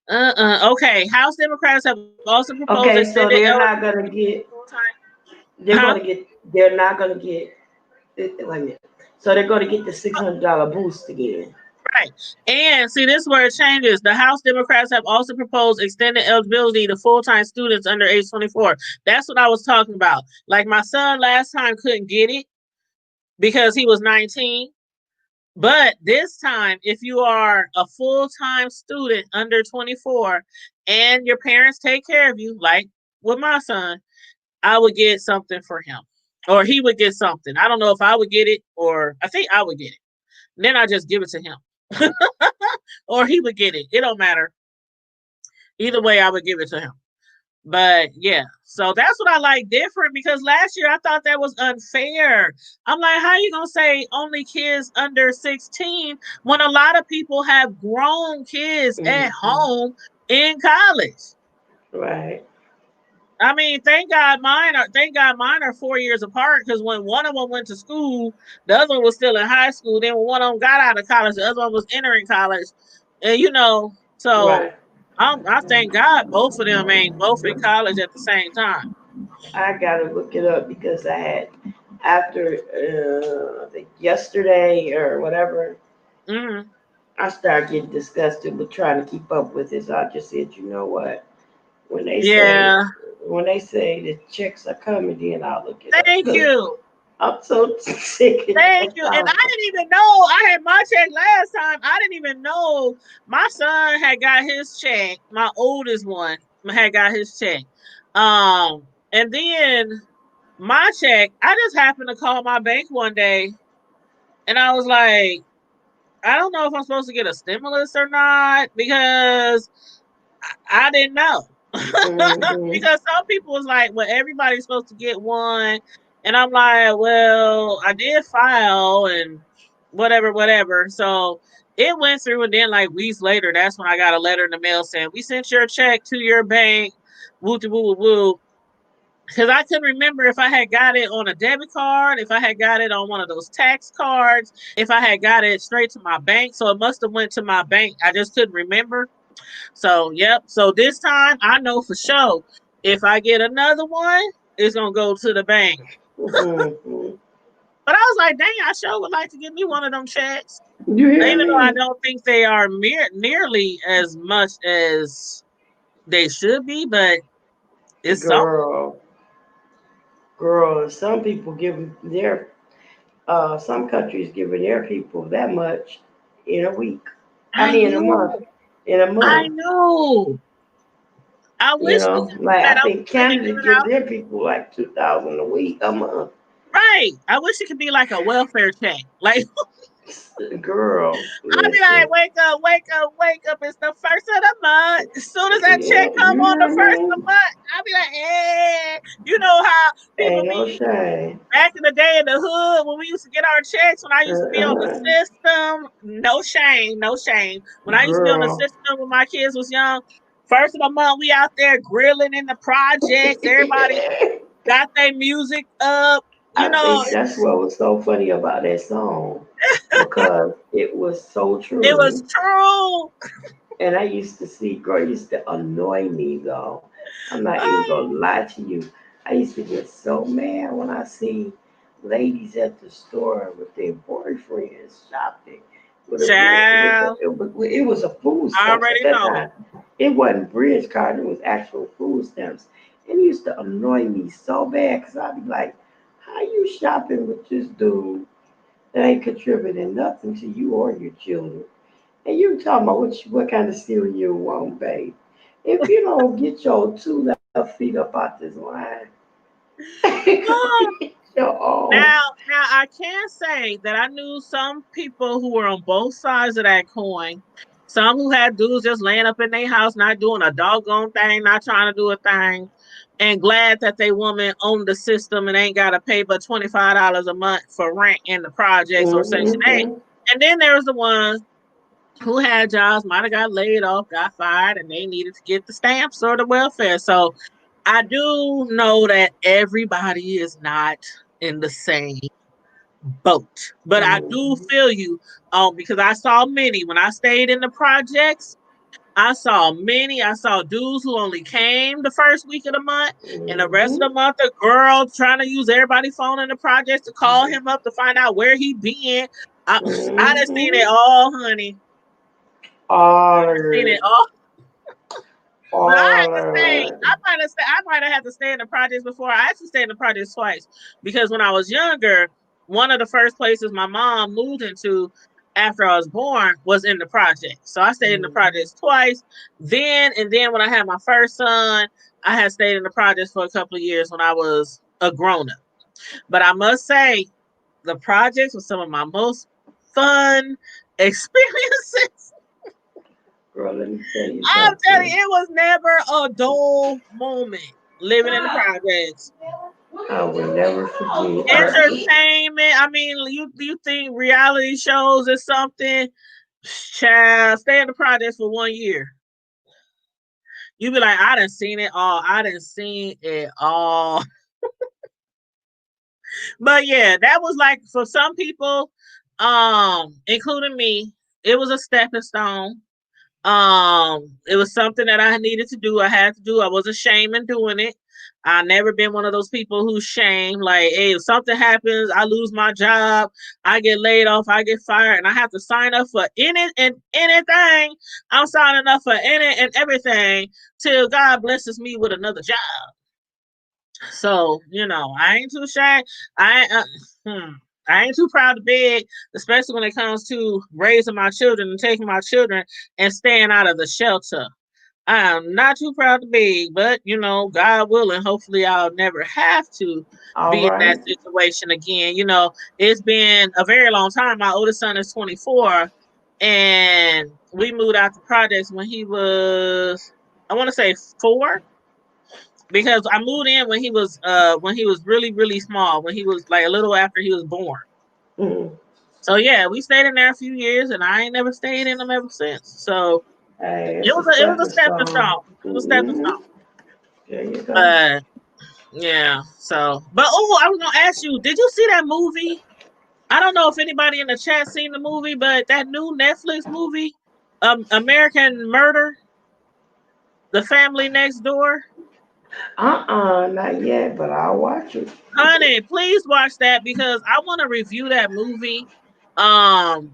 Okay, House Democrats have also proposed Okay, so extended they're not gonna get. They're Huh? gonna get. They're not gonna get. Wait a minute. So they're gonna get the $600 boost again. Right. And see, this is where it changes. The House Democrats have also proposed extended eligibility to full-time students under age 24. That's what I was talking about. Like my son last time couldn't get it because he was 19. But this time, if you are a full-time student under 24 and your parents take care of you, like with my son, I would get something for him. Or he would get something. I don't know if I would get it or I think I would get it. And then I just give it to him. Or he would get it. It don't matter. Either way, I would give it to him. But yeah, so that's what I like different because last year I thought that was unfair. I'm like, how you gonna say only kids under 16 when a lot of people have grown kids at home in college? Right. I mean, thank God mine are 4 years apart because when one of them went to school, the other one was still in high school. Then when one of them got out of college, the other one was entering college. And so Right. I thank God both of them ain't both in college at the same time. I gotta look it up because I had after I think yesterday or whatever. Mm-hmm. I started getting disgusted with trying to keep up with it. So I just said, you know what? When they say Yeah. when they say the checks are coming, then I'll look it up. Thank you. I'm so sick of Thank that. you. And I didn't even know I had my check last time. I didn't even know my son had got his check. My oldest one had got his check. And then my check, I just happened to call my bank one day and I was like, I don't know if I'm supposed to get a stimulus or not because I didn't know. Because some people was like, well, everybody's supposed to get one. And I'm like, well, I did file and whatever. So it went through. And then, like, weeks later, that's when I got a letter in the mail saying, we sent your check to your bank. Woo, woo, woo. Because I couldn't remember if I had got it on a debit card, if I had got it on one of those tax cards, if I had got it straight to my bank. So it must have went to my bank. I just couldn't remember. So, yep. So this time I know for sure if I get another one, it's going to go to the bank. But I was like, dang, I sure would like to give me one of them checks. You hear Even me? though I don't think they are nearly as much as they should be, but it's something. Girl, some people give their some countries giving their people that much in a week. I I mean in a month. know. In a I month. know. I You wish we know, could do like that. I I wish think they could Canada give it give out. their people like 2,000 a week, a month. Right. I wish it could be like a welfare check. Like, Girl, I'll be like, listen. wake up, wake up, wake up. It's the first of the month. As soon as that check Yeah, come you on the hear first of me? the month, I'll be like, hey, you know how people Ain't no be shame. back in the day in the hood when we used to get our checks, when I used to be on the Uh-uh. system. No shame, no shame. When I used to be on the Girl. system when my kids was young, first of the month, we out there grilling in the projects. Everybody got their music up. You I know, think that's what was so funny about that song because it was so it was true. true. And I used to see, girl, it used to annoy me though. I'm not even gonna lie to you. I used to get so mad when I see ladies at the store with their boyfriends shopping with a red Child, it was a food I stamps at already that know. time. It wasn't bridge card, it was actual food stamps. And it used to annoy me so bad because I'd be like, how you shopping with this dude that ain't contributing nothing to you or your children? And you talking about what kind of cereal you want, babe. If you don't get your two left feet up out this line, your own. Now I can say that I knew some people who were on both sides of that coin. Some who had dudes just laying up in their house, not doing a doggone thing, not trying to do a thing, and glad that they woman owned the system and ain't got to pay but $25 a month for rent in the projects or Section 8. Mm-hmm. And then there was the ones who had jobs, might have got laid off, got fired, and they needed to get the stamps or the welfare. So I do know that everybody is not in the same boat. But I do Mm-hmm. feel you because I saw many when I stayed in the projects. I saw many. I saw dudes who only came the first week of the month, and the rest of Mm-hmm. the month, the girl trying to use everybody's phone in the projects to call him up to find out where he been. I done seen it Mm-hmm. all, honey. All I of seen it it. all. But I have All to say, of it. I might have had to stay in the projects before. I actually stayed in the projects twice because when I was younger, one of the first places my mom moved into after I was born was in the projects. So I stayed in the Mm-hmm. projects twice. Then when I had my first son, I had stayed in the projects for a couple of years when I was a grown up. But I must say, the projects were some of my most fun experiences. Girl, let me tell you I'm telling something. you, it was never a dull moment living in the projects. I will never forget. Entertainment. I mean, you think reality shows is something? Child, stay in the projects for 1 year. You be like, I done seen it all. I done seen it all. But yeah, that was like for some people, including me, it was a stepping stone. It was something that I needed to do. I had to do. I wasn't ashamed in doing it. I never been one of those people who's shame. Like, hey, if something happens, I lose my job, I get laid off, I get fired, and I have to sign up for any and anything. I'm signing up for any and everything till God blesses me with another job. So, I ain't too shy. I I ain't too proud to beg, especially when it comes to raising my children and taking my children and staying out of the shelter. I am not too proud to beg, but God willing, hopefully I'll never have to All be in that right. situation again. It's been a very long time. My oldest son is 24, and we moved out to projects when he was, I want to say 4, because I moved in when he was really really small, when he was like a little after he was born. Mm-hmm. So yeah, we stayed in there a few years, and I ain't never stayed in them ever since. So Hey, it it's a was a stepping stepping stone. stone. It was a stepping Mm-hmm. stone. There you go. But yeah, so but I was gonna ask you, did you see that movie? I don't know if anybody in the chat seen the movie, but that new Netflix movie, American Murder, The Family Next Door. Not yet, but I'll watch it. Honey, please watch that because I want to review that movie.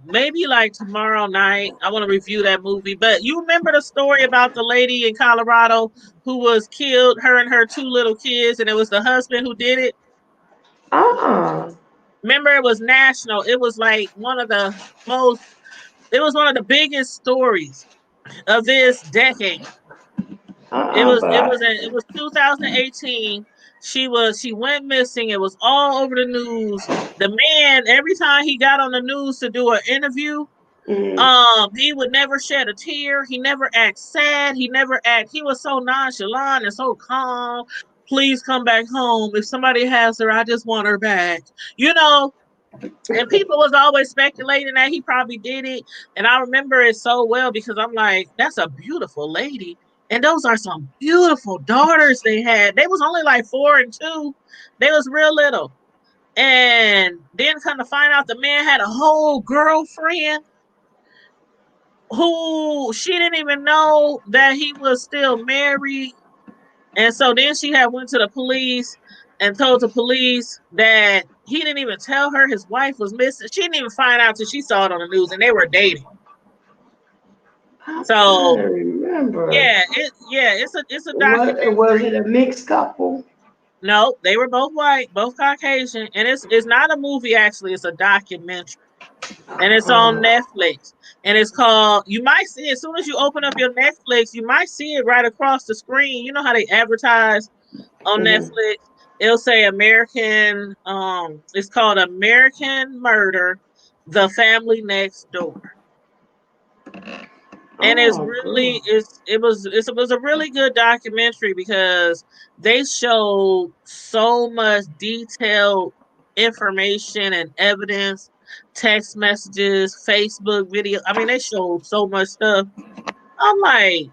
Maybe like tomorrow night. I want to review that movie. But you remember the story about the lady in Colorado who was killed, her and her 2 little kids, and it was the husband who did it? Uh-uh. Remember, it was national. It was like most, it was one of the biggest stories of this decade. It Uh-uh, was but it was it was 2018. She went missing. It was all over the news. The man, every time he got on the news to do an interview, mm, he would never shed a tear. He never act sad. He was so nonchalant and so calm. Please come back home. If somebody has her, I just want her back. You know, and people was always speculating that he probably did it. And I remember it so well because I'm like, that's a beautiful lady. And those are some beautiful daughters they had. They was only like 4 and 2. They was real little. And then come to find out the man had a whole girlfriend who she didn't even know that he was still married. And so then she had went to the police and told the police that he didn't even tell her his wife was missing. She didn't even find out till she saw it on the news, and they were dating. I'm trying So to remember. it's a Was it documentary. a mixed couple? No, they were both white, both Caucasian, and it's not a movie actually. It's a documentary, and it's on Uh, Netflix. And it's called. You might see it as soon as you open up your Netflix. You might see it right across the screen. You know how they advertise on mhm. Netflix. It'll say American. It's called American Murder: The Family Next Door. And it's Oh, really girl. it was a really good documentary because they showed so much detailed information and evidence, text messages, Facebook video. I mean, they showed so much stuff. I'm like,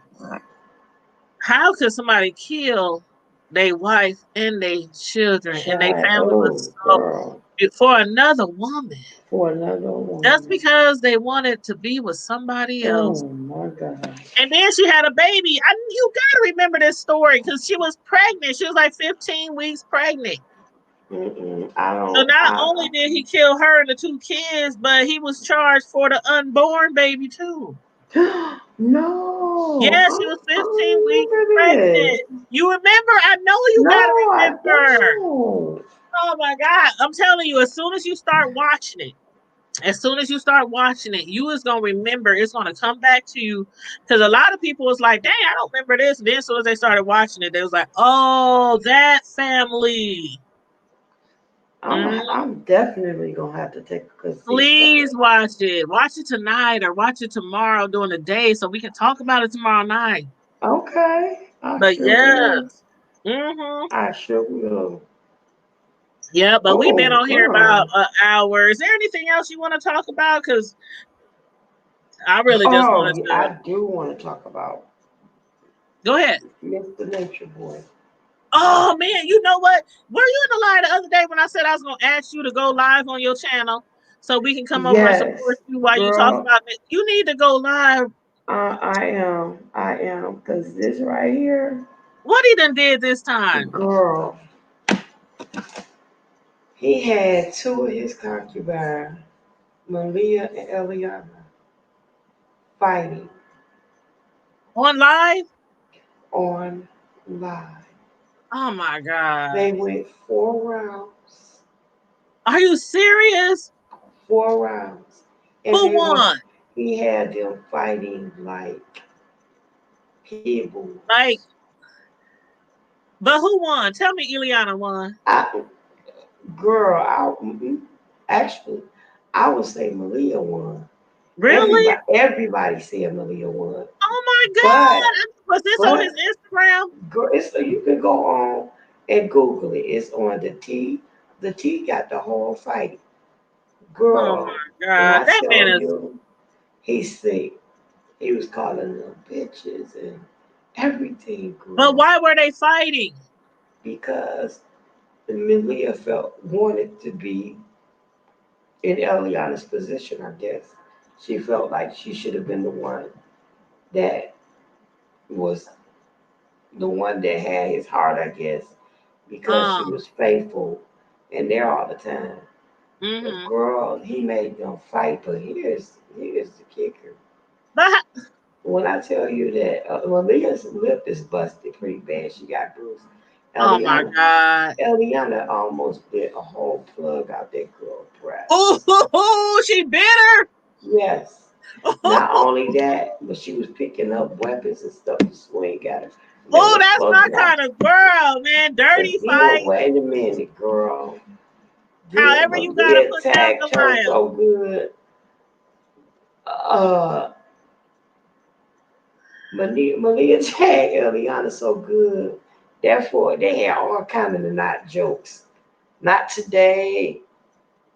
how could somebody kill their wife and their children and their Child. family Oh, was so girl. for another woman For another just woman. because they wanted to be with somebody else? Oh, my God. And then she had a baby. You gotta remember this story because she was pregnant. She was like 15 weeks pregnant. Mm-mm. So not only did he kill her and the two kids, but he was charged for the unborn baby too. No, Yeah, she I was don't 15 weeks remember this. pregnant. You remember? I know you No, gotta I remember. don't. Oh my God. I'm telling you, as soon as you start watching it, you is gonna remember. It's gonna come back to you because a lot of people was like, "Dang, I don't remember this." And then as soon as they started watching it, they was like, "Oh, that family." Mhm. I'm definitely gonna have to take a good see. Please watch it. Watch it tonight or watch it tomorrow during the day so we can talk about it tomorrow night. Okay, I But sure will. yes, hmm I sure will. yeah. But we've been Oh, on here about girl. an hour. Is there anything else you want to talk about? Because I really just Oh, wanted yeah, to I do want to talk about go ahead. Mr. Nature Boy. Oh man, you know what? Were you in the live the other day when I said I was gonna ask you to go live on your channel so we can come over and support Yes, you while you talk girl. about it? You need to go live. I am, because this right here, What he done did this time? girl, he had two of his concubines, Malia and Eliana, fighting On live? on live. Oh my god. They went 4 rounds, Are you serious? 4 rounds, and Who won? he had them fighting like pit Like, bulls. but who won? Tell me Ileana won. I, girl, actually, I would say Malia won. Really? Everybody said Malia won, Oh my but god. Was this on his but Instagram? girl, you can go on and Google it. It's on the T. The T got the whole fight, Oh girl. my When god. I That man tell is you, he's sick. He was calling them bitches and everything, but girl, why were they fighting? because Malia felt wanted to be in Eliana's position. I guess she felt like she should have been the one that was the one that had his heart, I guess, because she Um, was faithful and there all the time. But mm-hmm. girl, he made them fight. But here's the kicker. But When I tell you that Malia's lip is busted pretty bad, she got bruised. oh my Eliana, god. Eliana almost bit a whole plug out that girl's breast. Oh, she bitter. Yes. Not only that, but she was picking up weapons and stuff to swing at her. That Oh, was that's close my enough. kind of girl, man. Dirty But then, fight. wait a minute, girl. Then However you gotta Malia put down tagged her Goliath. so good. Uh, Malia tagged Eliana so good. Therefore, they had all kind of not jokes. Not today.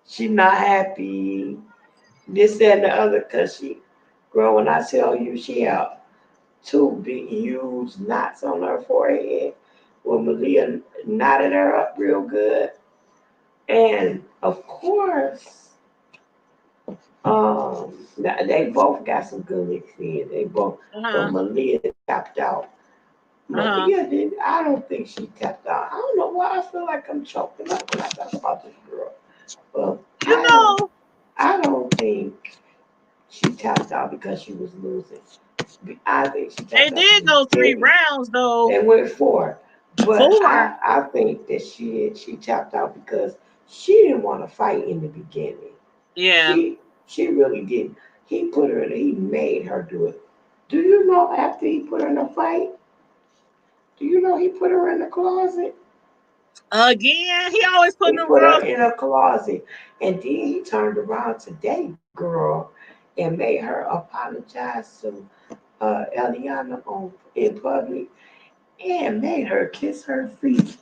She not happy. This, that, and the other. Cause girl, when I tell you, she had two big, huge knots on her forehead. Well, Malia knotted her up real good. And of course, they both got some good licks in. They both, but Uh-huh. Malia tapped out. Uh-huh. Malia did. I don't think she tapped out. I don't know why I feel like I'm choking up when I talk about this girl. Well, You know, I don't think she tapped out because she was losing. I think she they tapped out did because go she 3 rounds though. they went four. But 4. I think that she tapped out because she didn't want to fight in the beginning. Yeah. She really didn't. He made her do it. Do you know after he put her in a fight? Do you know he put her in the closet? Again, he always putting He them put her girls. in a closet. And then he turned around today, girl, and made her apologize to Eliana in public and made her kiss her feet.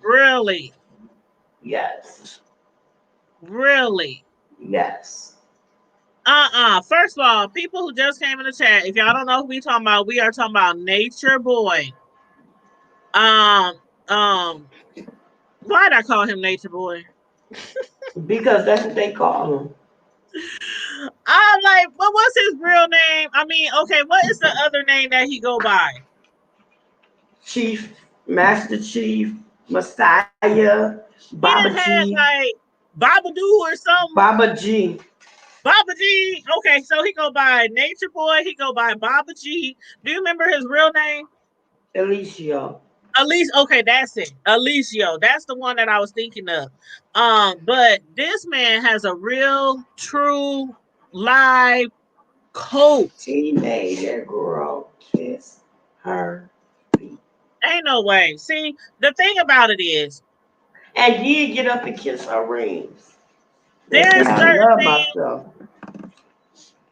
Really, Yes. really. Yes. First of all, people who just came in the chat, if y'all don't know who we talking about, we are talking about Nature Boy. Um, um, why did I call him Nature Boy? Because that's what they call him. I'm like, what's his real name? I mean, okay, what is the other name that he go by? Chief, Master Chief, Messiah, He Baba didn't have G, like Babadoo or something. Baba G. Baba G. Okay, so he go by Nature Boy. He go by Baba G. Do you remember his real name? Alicia. Alicia. Okay, that's it. Alicia. That's the one that I was thinking of. But this man has a real, true, live coat. He made that girl kiss her feet. Ain't no way. See, the thing about it is, And did get up and kiss her rings. And say, there's I certain love things myself.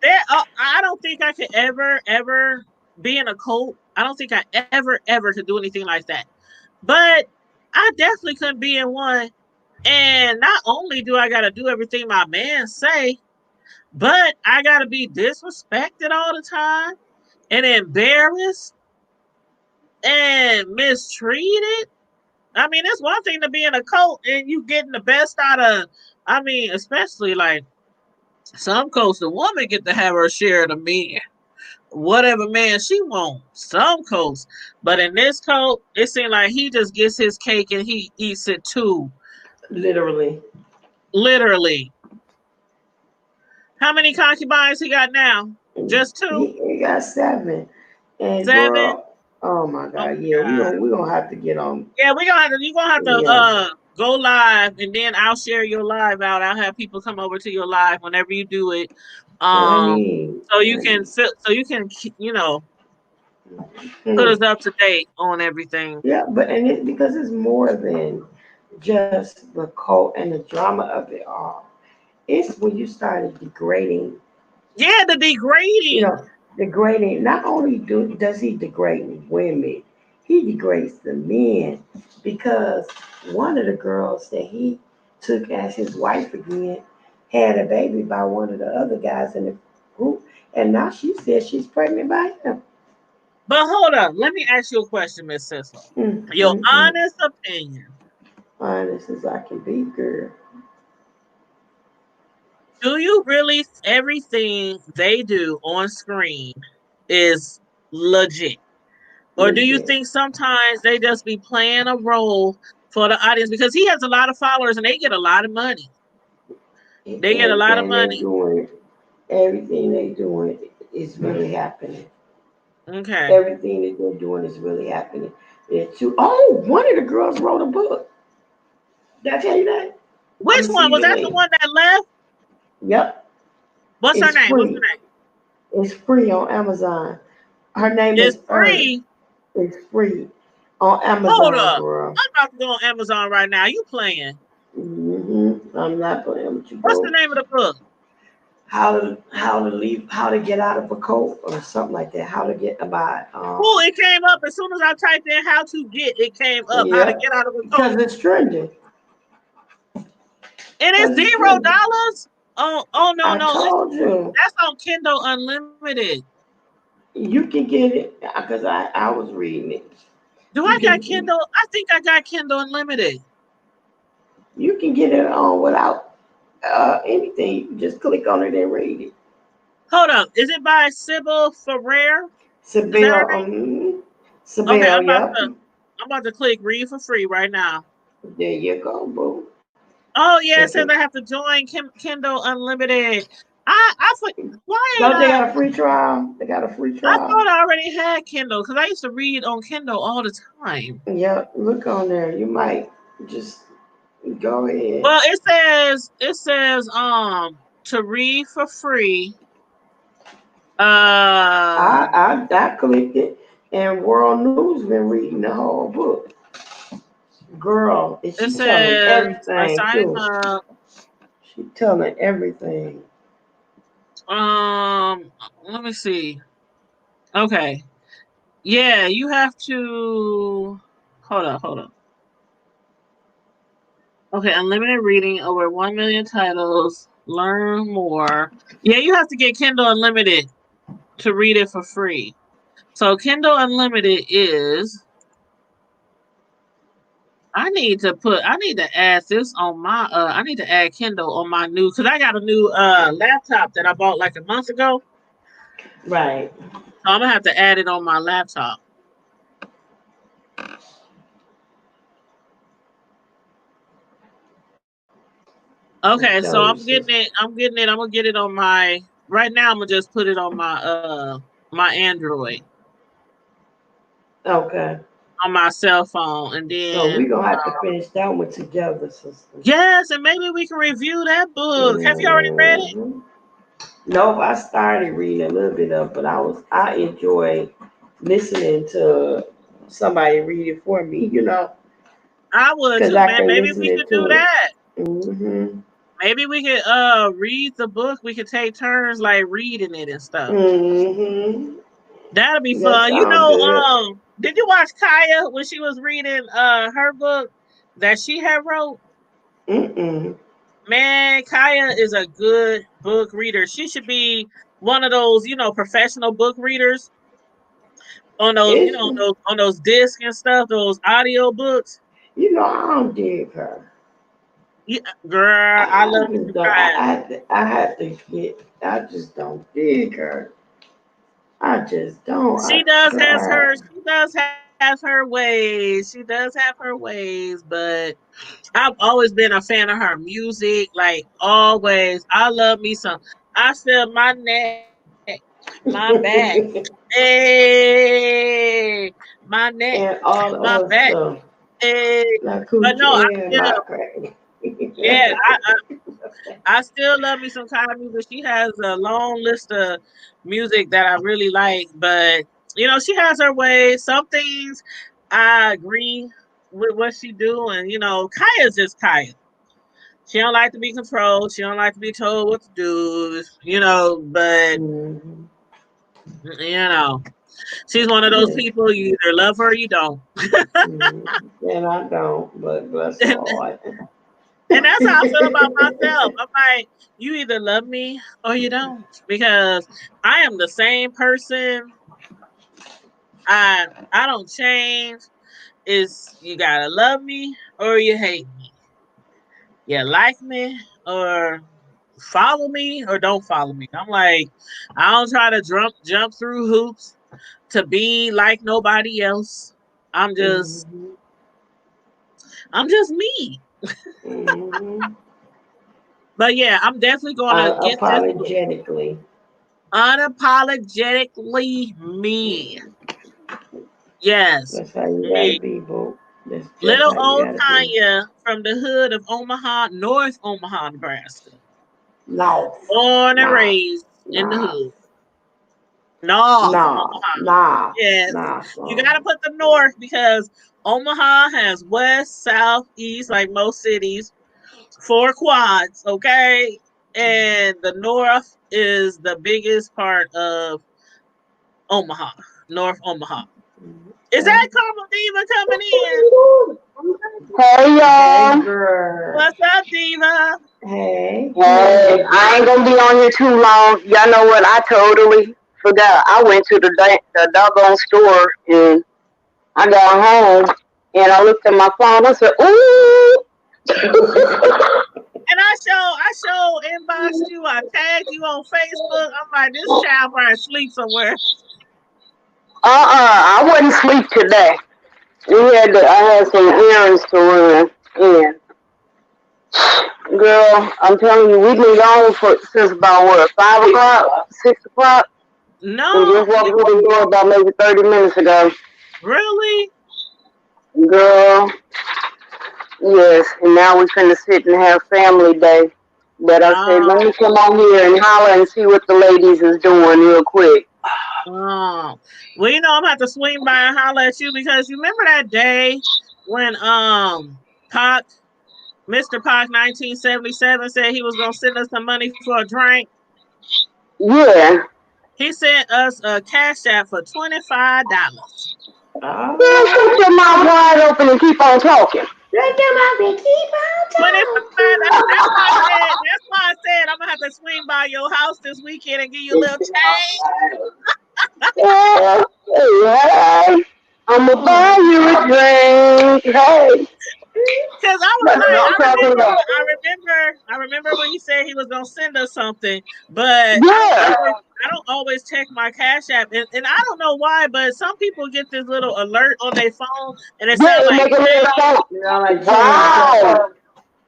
there. I don't think I could ever be in a cult. I don't think I ever could do anything like that. But I definitely couldn't be in one. And not only do I got to do everything my man say, but I got to be disrespected all the time and embarrassed and mistreated. I mean, it's one thing to be in a cult and you getting the best out of, I mean, especially like some cults, the woman get to have her share of the men, whatever man she wants. Some cults. But in this cult, it seemed like he just gets his cake and he eats it too. Literally. Literally. How many concubines he got now? Just 2? He got 7. And 7? girl, oh my Oh God, my yeah, God. we gonna have to get on. Yeah, you're gonna have to Yeah. go live and then I'll share your live out. I'll have people come over to your live whenever you do it. Honey, So you can honey. put Hmm. us up to date on everything. Yeah, but because it's more than just the cult and the drama of it all. It's when you started degrading, Yeah, the you degrading. know, degrading. Not only does he degrade women, he degrades the men because one of the girls that he took as his wife again had a baby by one of the other guys in the group, and now she says she's pregnant by him. But hold up, let me ask you a question, Miss Sissel. Mm, Your mm, mm. honest opinion. Honest as I can be, girl. Do you really everything they do on screen is legit? Or do you Legit. think sometimes they just be playing a role for the audience because he has a lot of followers and they get a lot of money. They get a lot of Everything they money. doing, everything they doing is really happening. Okay. Everything that they're doing is really happening. One of the girls wrote a book. Did I tell you that? I'm Which gonna one? see Was the that the link. one that left? Yep, What's her it's name? What's her free. name? It's free on Amazon. Her name It's is Earth. free. It's free on Hold Amazon, up. girl. I'm about to go on Amazon right now. You playing. I'm not playing with you, What's the bro. name of the book? How to get out of a cult or something like that. How to get about Oh, it came up as soon as I typed in how to get, it came up how to yeah, get out of a because cult. it's trending. It is Because it's trending. $0. Oh no, I no. told you That's on Kindle Unlimited. you can get it because I was reading it. Do You I got can Kindle? I think I got Kindle Unlimited. you can get it on without anything. You just click on it and read it. Hold up. Is it by Sybil Ferrer? Is that her Sabelle, name? Okay, Sabelle, yep. I'm about to click read for free right now. There you go, boo. Oh yeah, it If says it- I have to join Kindle Unlimited. I why ain't Don't they got a free trial? They got a free I trial. thought I already had Kindle because I used to read on Kindle all the time. Yeah, look on there. You might just go ahead. Well, it says to read for free. I clicked it, and World News been reading the whole book. Girl, and It she telling says everything sign too. up. She telling everything. Let me see. Okay. Yeah, you have to hold up. Okay, unlimited reading, over 1 million titles. Learn more. Yeah, you have to get Kindle Unlimited to read it for free. So Kindle Unlimited is I need to add this on my I need to add Kindle on my new because I got a new laptop that I bought like a month ago. Right. So I'm gonna have to add it on my laptop. I'm Okay, so telling you, sis. I'm gonna get it on my right now I'm gonna just put it on my Android Okay. on my cell phone and So then we gonna have to finish that one together, sister. yes, and maybe we can review that book. Have you already read it? hmm Nope, I started reading a little bit of, but I enjoy listening to somebody read it for me, I would because too, I man. can Maybe listen we should do to it. that. hmm Maybe we could read the book. We could take turns like reading it and stuff. hmm That'll be That fun. sounds good. Did you watch Kaya when she was reading her book that she had wrote? Mm-mm. Man, Kaya is a good book reader. She should be one of those, professional book readers on those, It's, on those discs and stuff, those audio books. I don't dig her. Yeah, girl, I I love me just some don't. Kaya. I have to get. I just don't dig her. I just don't. I She does has tried. her she does have her ways. She does have her ways, but I've always been a fan of her music, like always. I love me some. I feel my neck, my back, hey, my neck, And all the my other back, stuff. hey. Like But no, I coochie and still, my crack. yeah, I still love me some Kylie music. She has a long list of music that I really like, but she has her ways. Some things I agree with what she do, and Kaya's just Kaya. She don't like to be controlled. She don't like to be told what to do. But Mhm. she's one of those Yeah. people you either love her or you don't. And I don't, but bless her and, heart. and that's how I feel about myself. I'm like, you either love me or you don't, because I am the same person. I don't change. It's you gotta love me or you hate me. You like me or follow me or don't follow me. I'm like, I don't try to jump through hoops to be like nobody else. I'm just Mhm. I'm just me. Mhm. But yeah, I'm definitely gonna get this book. Apologetically. Unapologetically me. Yes, That's how you gotta me. be, boo. That's just Little how you old gotta be. Tanya from the hood of Omaha, North Omaha, Nebraska. No. Born and Nah. raised in the Nah. hood. North Nah. Omaha. Nah. Yes. Nah, You son. gotta put the north because Omaha has west, south, east, like most cities, 4 quads, okay? And the north is the biggest part of Omaha, North Omaha. Is Okay. that Carmel Diva coming in? Hey Hey, y'all. girl. What's up, Diva? Hey. Hey, I ain't gonna be on here too long. Y'all know what? I totally forgot. I went to the doggone store and I got home and I looked at my phone. I said, "Ooh." And I show inboxed you. I tagged you on Facebook. I'm like, this child probably sleep somewhere. I wasn't asleep today. I had some errands to run. Yeah. Girl, I'm telling you, we've been gone since about what, 5 o'clock, 6 o'clock, and No, just walked through the door about maybe 30 minutes ago. really? Girl, yes, and now we finna sit and have family day. But I said, let me Oh, come on here and holler and see what the ladies is doing real quick. oh. Well, I'm gonna have to swing by and holler at you because you remember that day when Pac, Mr. Pac 1977 said he was gonna send us some money for a drink. Yeah. He sent us a cash app for $25. Girl, Oh, shut your mouth wide open and keep on talking. let them out and keep on 25. That's why I said. That's why I said I'm gonna have to swing by your house this weekend and give you a little change. Yeah, hey, I'ma buy talking. you a drink. Hey, Cause I was that's like, what I'm talking about. I remember when he said he was gonna send us something, but Yeah, I don't always check my Cash App, and I don't know why, but some people get this little alert on their phone, and it yeah, sounds it like make a little change. sound. You know, like change. Wow.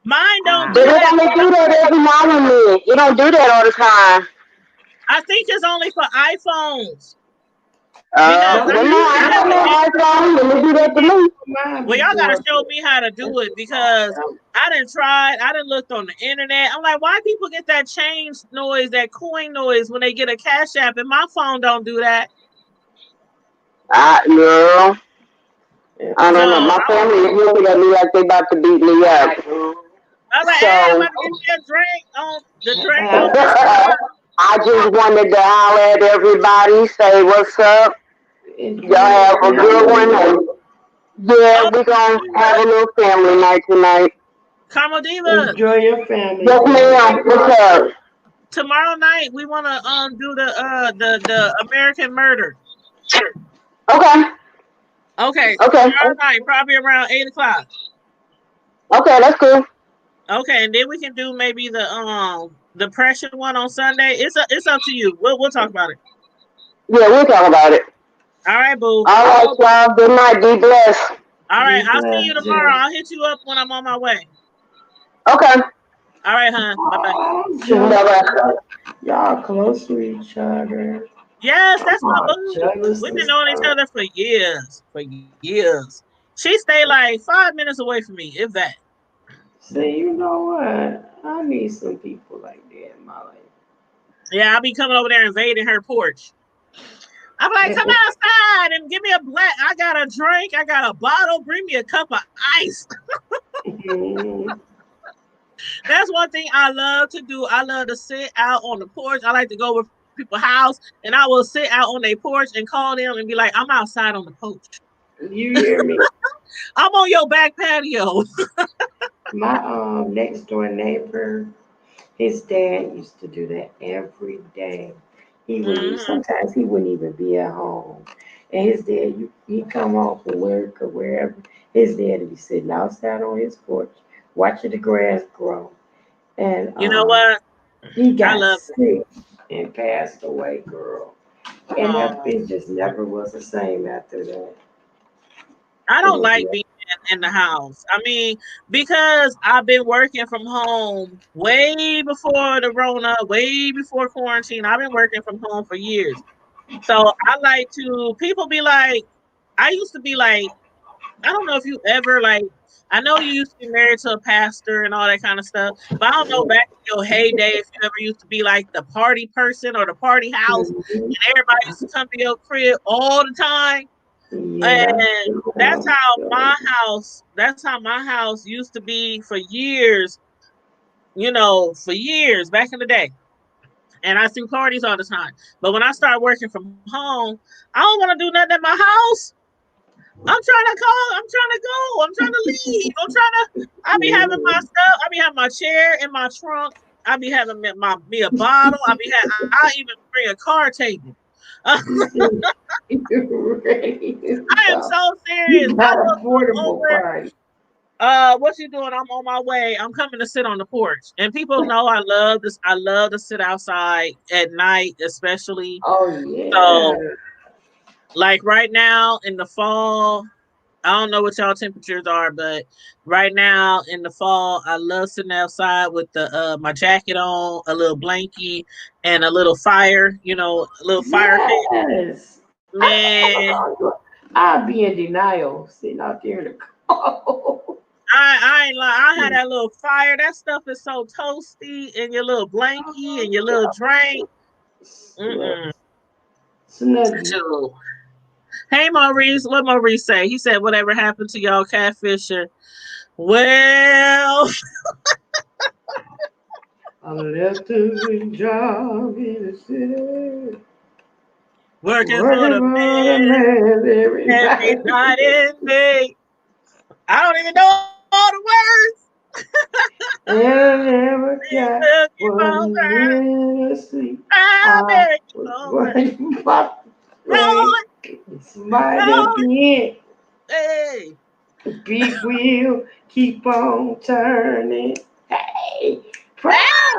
Mine don't But do it that. only do that every now and then. It don't do that all the time. I think it's only for iPhones because No, I Well, no, have I I have don't the know iPhone. Let me do that to me. mine Well, be y'all gotta going show through. me how to do it because I didn't try. I didn't look on the internet. I'm like, why people get that change noise, that coin noise when they get a Cash App, and my phone don't do that. Girl, I So don't know. My family is looking at me like they about to beat me up. I was like, hey, I'm So about to get me a drink on the drink on Have Mr. Park. I just wanted to holler at everybody, say what's up. Y'all enjoy your have a good one. family. And yeah, Oh, we're going to have a little family night tonight. Carmo Diva. Enjoy your family Yes, day. ma'am. What's up? Tomorrow night we wanna do the American Murder. Okay. Okay, Okay. tomorrow night, probably around 8 o'clock. Okay, that's cool. Okay, and then we can do maybe the depression one on Sunday. It's up to you. We'll talk about it. Yeah, we'll talk about it. All right, boo. All right, y'all. Good night. Be blessed. All right, Be I'll see you blessed, tomorrow. Jay. I'll hit you up when I'm on my way. Okay. All right, hon. Bye bye. Oh, Bye-bye. y'all close to each other. Yes, I'm that's my all boo. jealous We've and been knowing each stuff. other for years. For years. She stayed like 5 minutes away from me, if that. See, you know what? I need some people like that in my life. Yeah, I'll be coming over there invading her porch. I'm like, come outside and give me a black. I got a drink. I got a bottle. Bring me a cup of ice. Mhm. That's one thing I love to do. I love to sit out on the porch. I like to go over people's house and I will sit out on their porch and call them and be like, I'm outside on the porch. You hear me? I'm on your back patio. My next door neighbor, his dad used to do that every day. He wouldn't even, Mhm. sometimes he wouldn't even be at home. And his dad, he come home from work or wherever, his dad would be sitting outside on his porch, watching the grass grow. And You know what? he I got love it. sick and passed away, girl. And that Oh, it just never was the same after that. I It don't was like being in the house. I mean, because I've been working from home way before the Rona, way before quarantine. I've been working from home for years. So I like to, people be like, I used to be like, I don't know if you ever like, I know you used to be married to a pastor and all that kind of stuff, but I don't know back in your heyday if you ever used to be like the party person or the party house mhm. and everybody used to come to your crib all the time. Yeah, And that's how my house used to be for years, for years back in the day. And I threw parties all the time. But when I started working from home, I don't want to do nothing at my house. I'm trying to go. I'm trying to leave. I be having my mhm. stuff. I be having my chair in my trunk. I be having me a bottle. I even bring a card table. I You're ready to am go. so serious. You I got a will come portable over. party. What you doing? I'm on my way. I'm coming to sit on the porch. And people know I love this. I love to sit outside at night, especially. Oh yeah. So, like right now in the fall, I don't know what y'all temperatures are, but right now in the fall, I love sitting outside with the my jacket on, a little blankie, and a little fire. A little fire pit. Yes. Man, I'd be in denial sitting out there in the cold. I ain't like. I had that little fire. That stuff is so toasty, and your little blankie and your little drink. Mm-mm. Snuggie. Shoot. Hey Maurice, what Maurice say? He said, "Whatever happened to y'all catfisher?" Well, I left a good job in the city. working for Working the for the man man every every night. night and day. I don't even know all the words. And I never got Looking was for her, in the sleep. I strawberry was over, running my way. rolling, It's might have rolling. been Hey, the big wheel keep on turning. Hey,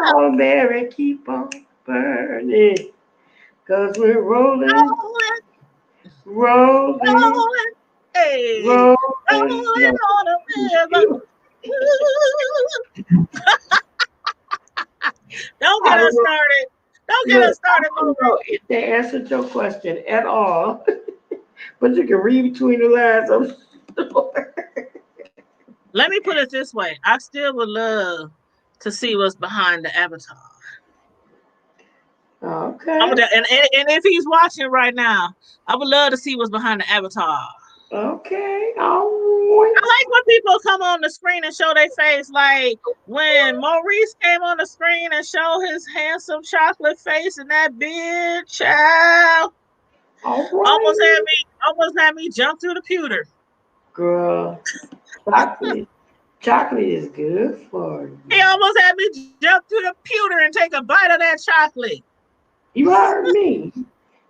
ah, proud Mary keep on burning. Cause we're rolling, rolling, rolling, rolling. Hey, rolling. rolling No, on a river. Ooh. Don't I get don't us know. started. Don't get us Look, I started, don't Maurice. know if they answered your question at all, but you can read between the lines. I'm sure. Let me put it this way. I still would love to see what's behind the avatar. Okay, And if he's watching right now, I would love to see what's behind the avatar. okay, all right. I like when people come on the screen and show their face. Like when Maurice came on the screen and showed his handsome chocolate face and that big child All almost had right, me almost had me jump through the pewter. girl. Chocolate, chocolate is good for He you. almost had me jump through the pewter and take a bite of that chocolate. You heard me.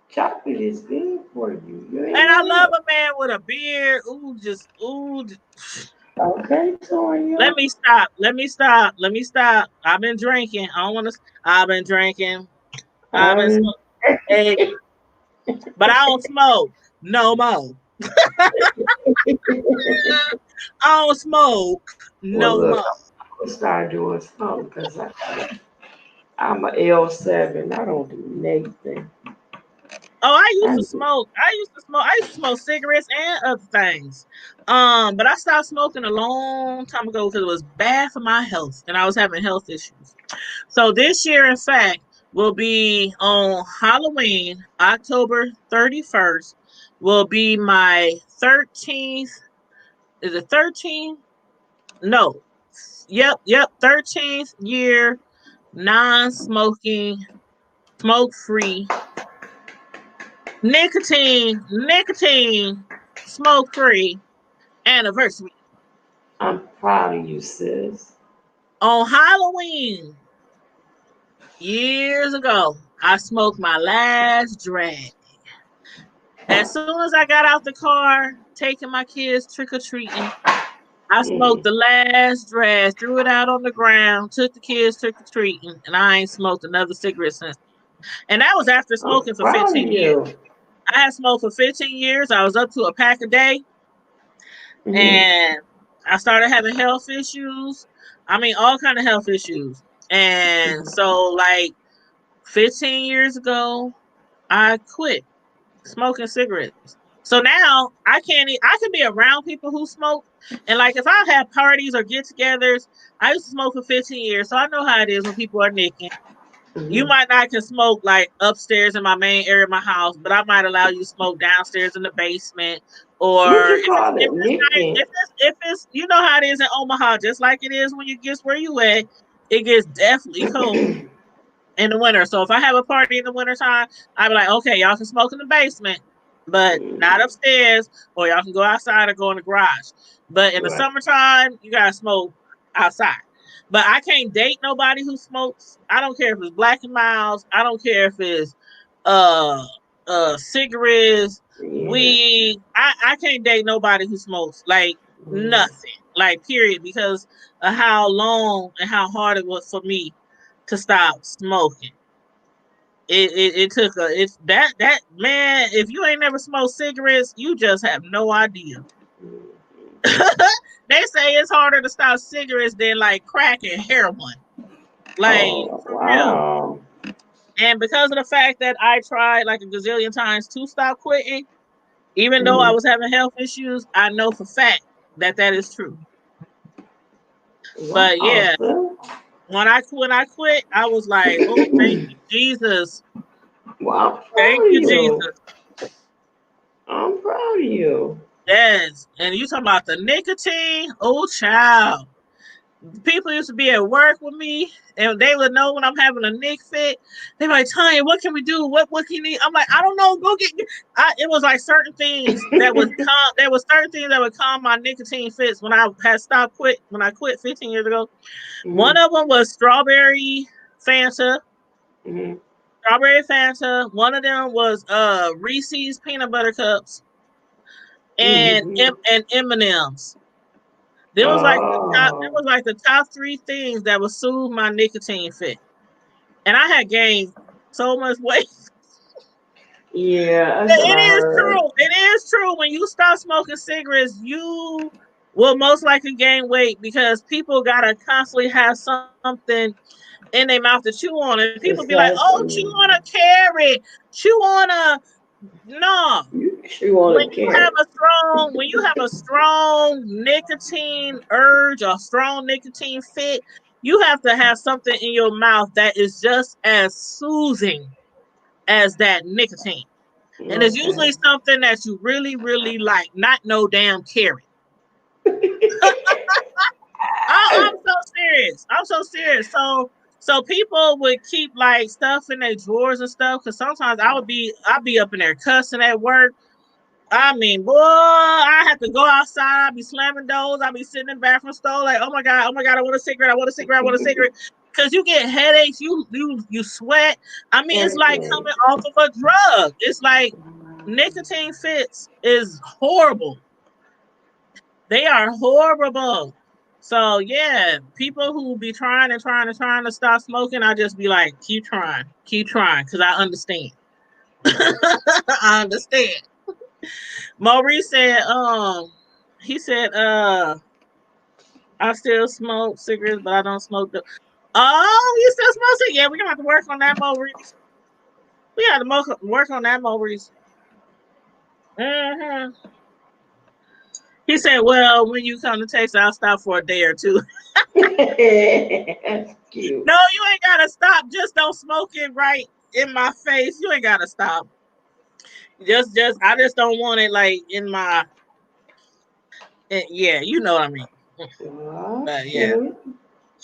Chocolate is good for you. You ain't And I know love that. a man with a beard. Ooh, just ooh. Okay, Let Tonya. me stop. Let me stop. Let me stop. I've been drinking. I don't want to. I've been drinking. I've been Um, smoking. Hey, but I don't smoke no more. I don't smoke well, no look, more. I'm gonna start doing something because I'm a L7. I don't do nothing. Oh, I used I to smoke. I used to smoke cigarettes and other things. But I stopped smoking a long time ago because it was bad for my health, and I was having health issues. So this year, in fact, will be on Halloween, October 31st. Will be my 13th. Is it 13th? No. Yep. 13th year non-smoking, smoke-free, nicotine, smoke-free anniversary. I'm proud of you, sis. On Halloween, years ago, I smoked my last drag. As soon as I got out the car, taking my kids trick or treating, I smoked Mm, the last drag, threw it out on the ground, took the kids trick or treating, and I ain't smoked another cigarette since. And that was after I'm smoking for proud of 15 years. you. I had smoked for 15 years. I was up to a pack a day, Mm, and I started having health issues. I mean, all kind of health issues. And so, like 15 years ago, I quit smoking cigarettes. So now I can be around people who smoke. And like if I have parties or get-togethers, I used to smoke for 15 years, so I know how it is when people are nicking. You mm. might not can smoke like upstairs in my main area of my house, but I might allow you to smoke downstairs in the basement. What Or you call if it, it's nice, nicking? if it's you know how it is in Omaha, just like it is when you get where you at, it gets definitely cold in the winter. So if I have a party in the wintertime, I'd be like, okay, y'all can smoke in the basement, but not Mm, upstairs, or y'all can go outside or go in the garage. But in the right. summertime, you gotta smoke outside. But I can't date nobody who smokes. I don't care if it's Black and Miles. I don't care if it's uh cigarettes, Yeah. weed. I can't date nobody who smokes. Like Mm, nothing. Like period. Because of how long and how hard it was for me to stop smoking. It took a that man. If you ain't never smoked cigarettes, you just have no idea. They say it's harder to stop cigarettes than like crack and heroin. Like Oh, for real. wow. And because of the fact that I tried like a gazillion times to stop quitting, even though I Mm. was having health issues, I know for fact that that is true. But Wow, yeah, sis. when I quit, I was like, oh, thank you, Jesus. Well, I'm Thank proud of you, you. Jesus. I'm proud of you. Yes. And you talking about the nicotine? Oh, child. People used to be at work with me and they would know when I'm having a nick fit. They be like, Tanya, what can we do? What can you need? I'm like, I don't know. Go get it was like certain things that would calm there was certain things that would calm my nicotine fits when I quit 15 years ago. One Mm-hmm. of them was Fanta. Mm-hmm. Strawberry Fanta. One of them was Reese's peanut butter cups Mm-hmm. and M&M's. There was like there Oh, was like the top three things that would soothe my nicotine fit. And I had gained so much weight. yeah, that's what It I is heard. true. It is true. When you stop smoking cigarettes, you will most likely gain weight because people gotta constantly have something in their mouth to chew on. And people be like, Precisely. oh, chew on a carrot, chew on a no. You chew on a carrot. When you have a strong nicotine urge or strong nicotine fit, you have to have something in your mouth that is just as soothing as that nicotine. And it's Okay. usually something that you really, really like, not no damn carrot. I'm so serious. I'm so serious. So people would keep like stuff in their drawers and stuff because sometimes I'd be up in there cussing at work. I mean, boy, I have to go outside. I'd be slamming doors. I'd be sitting in the bathroom stall like, oh my god, I want a cigarette. I want a cigarette. I want a cigarette. Because you get headaches, you sweat. I mean, it's like Everything. coming off of a drug. It's like nicotine fits is horrible. They are horrible. So yeah, people who be trying and trying and trying to stop smoking, I just be like, keep trying, because I understand. I understand. Maurice said, he said, I still smoke cigarettes, but I don't smoke the. Oh, you still smoke cigarettes? Yeah, we're gonna have to work on that, Maurice. We got to work on that, Maurice. hmm He said, well, when you come to Texas, I'll stop for a day or two. That's cute. No, you ain't gotta stop. Just don't smoke it right in my face. You ain't gotta stop. I just don't want it like in my. Yeah, you know what I mean. Oh, But yeah. shoot.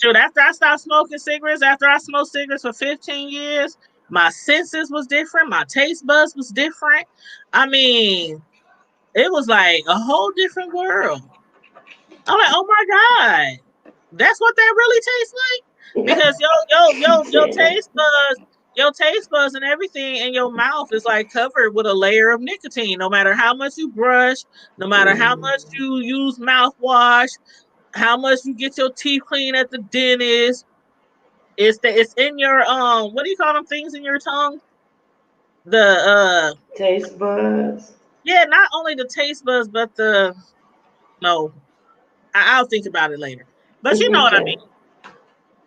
Shoot, after I stopped smoking cigarettes, after I smoked cigarettes for 15 years, my senses was different. My taste buds was different. I mean, it was like a whole different world. I'm like, oh my God, that's what that really tastes like? Because She said, your taste buds and everything in your mouth is like covered with a layer of nicotine. No matter how much you brush, no matter how mm, much you use mouthwash, how much you get your teeth clean at the dentist, it's in your what do you call them things in your tongue? The taste buds. yeah, not only the taste buds, but the no, I'll think about it later. But you know what I Okay. mean.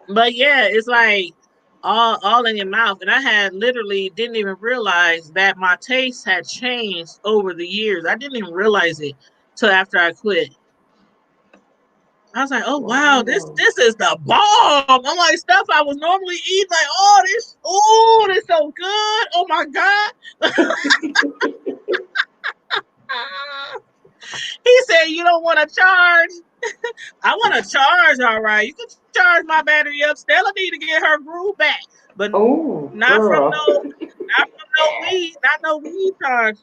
But yeah, it's like all in your mouth, and I had literally didn't even realize that my taste had changed over the years. I didn't even realize it till after I quit. I was like, oh wow, Wow. this is the bomb. I'm like stuff I was normally eating, like, this so good. Oh my God. He said, you don't want to charge? I want to charge, all right. You can charge my battery up. Stella need to get her groove back. But Oh, not from girl. no weed, not no weed charge.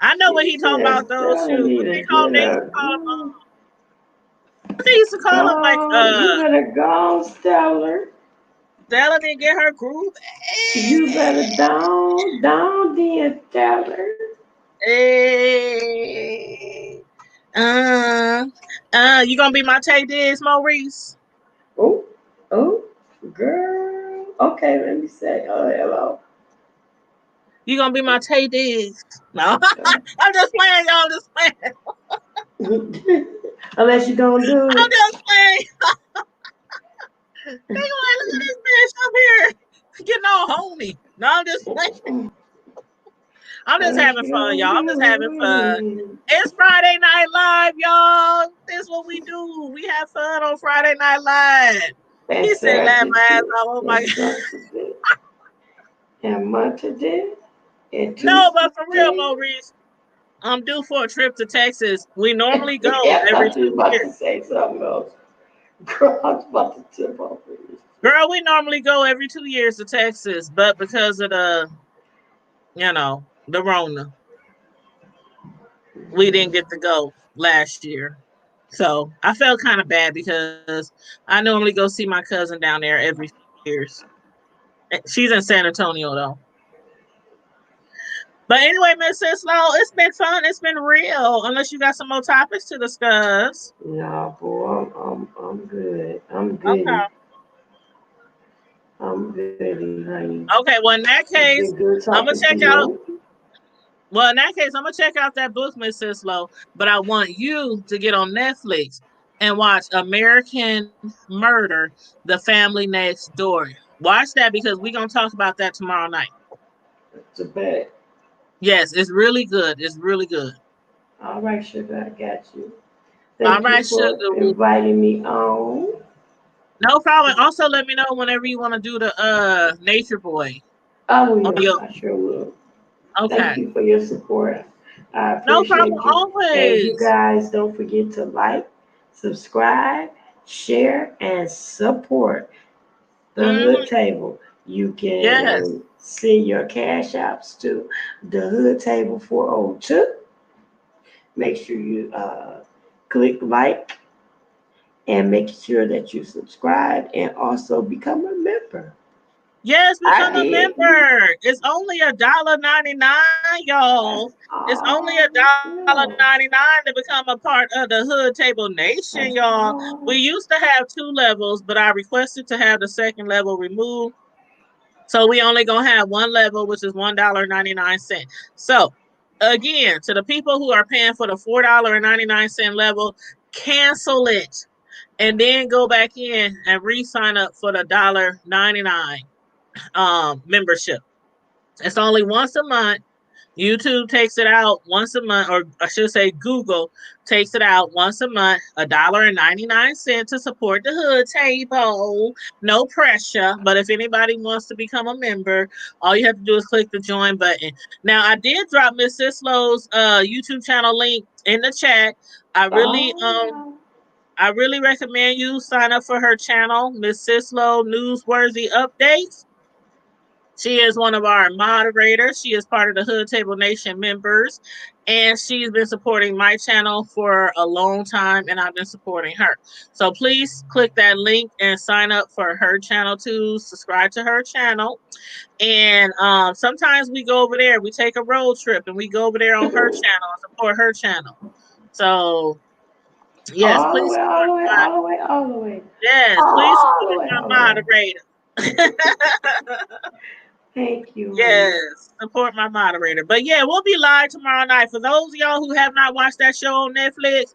I know what She he talking said about those Stella shoes. need What to they call get they used her to call them groove. what they used to call them like Oh, you better go, Stellar. Stella didn't get her groove. You better down, then, Stellar. Hey, you gonna be my Tay Diggs, Maurice? Oh, oh, girl. Okay, let me say, oh, hello. You gonna be my Tay Diggs? No, Okay. I'm just playing, y'all. Just playing. Unless you're gonna do I'm it. just playing. They gonna like, look at this bitch up here getting all homey. No, I'm just playing. I'm just Unless having you're fun, gonna y'all. I'm just having fun. do It's Friday Night Live, y'all. This is what we do. We have fun on Friday Night Live. it. He That's said, laugh my ass Saturday, off. Oh my and God. Sunday, and Monday, and No, but for real, Tuesday. Maurice, I'm due for a trip to Texas. We normally go Yeah, I every thought you 2 was about years. to say something else. Girl, I was about to tip off of you. Girl, we normally go every 2 years to Texas, but because of the Rona, we didn't get to go last year. So I felt kind of bad because I normally go see my cousin down there every years. She's in San Antonio though. But anyway, Miss Sislo, it's been fun. It's been real. Unless you got some more topics to discuss. Nah, boy, I'm good. I'm Okay. goody. I'm goody, honey. Okay. Well, in that It's been case, good I'm gonna talking to check out. you. Well, in that case, I'm gonna check out that book, Miss Sislo. But I want you to get on Netflix and watch American Murder: The Family Next Door. Watch that because we're gonna talk about that tomorrow night. It's a bet. Yes, it's really good. It's really good. All right, sugar, I got you. All Thank you right, for sugar. inviting me on. No problem. Also, let me know whenever you want to do the Nature Boy. I On will. your I sure will. Thank okay. you for your support. I No problem. appreciate you. And you Always. guys don't forget to like, subscribe, share, and support the Hood Hmm. Table. You Yes. can send your cash apps to the Hood Table 402. Make sure you click like and make sure that you subscribe and also become a member. Yes, I become a did. member. It's only $1.99, y'all. That's It's only all. $1.99 to become a part of the Hood Table Nation, That's y'all. We all. used to have 2 levels, but I requested to have the second level removed. So we only gonna have one level, which is $1.99. So again, to the people who are paying for the $4.99 level, cancel it and then go back in and re-sign up for the $1.99 membership. It's only once a month. YouTube takes it out once a month, or I should say Google takes it out once a month, $1.99 to support the Hood Table. No pressure. But if anybody wants to become a member, all you have to do is click the join button. Now I did drop Miss Sislow's YouTube channel link in the chat. I really Oh, I really recommend you sign up for her channel, Miss Sislow Newsworthy Updates. She is one of our moderators. She is part of the Hood Table Nation members, and she's been supporting my channel for a long time, and I've been supporting her. So please click that link and sign up for her channel too. Subscribe to her channel, and sometimes we go over there. We take a road trip, and we go over there on her channel and support her channel. So yes, all the please way, all support the way, my all the way, all the way, yes, please all the support way, all the my way. moderator. Thank you, honey. Yes, support my moderator. But yeah, we'll be live tomorrow night. For those of y'all who have not watched that show on Netflix,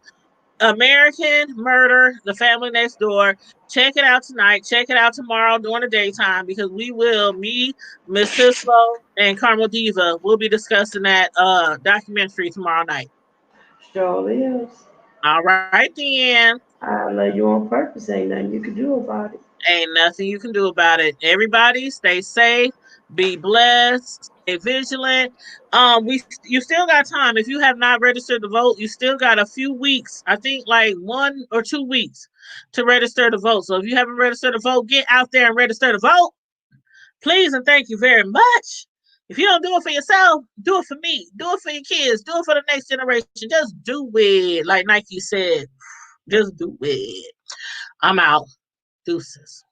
American Murder, The Family Next Door, check it out tonight. Check it out tomorrow during the daytime because me, Miss Sislo, and Carmel Diva will be discussing that documentary tomorrow night. Sure is. All right then. I love you on purpose. Ain't nothing you can do about it. Ain't nothing you can do about it. Everybody stay safe, be blessed, stay vigilant. You still got time. If you have not registered to vote, you still got a few weeks. I think like 1 or 2 weeks to register to vote. So if you haven't registered to vote, get out there and register to vote. Please and thank you very much. If you don't do it for yourself, do it for me. Do it for your kids. Do it for the next generation. Just do it. Like Nike said, just do it. I'm out. Deuces.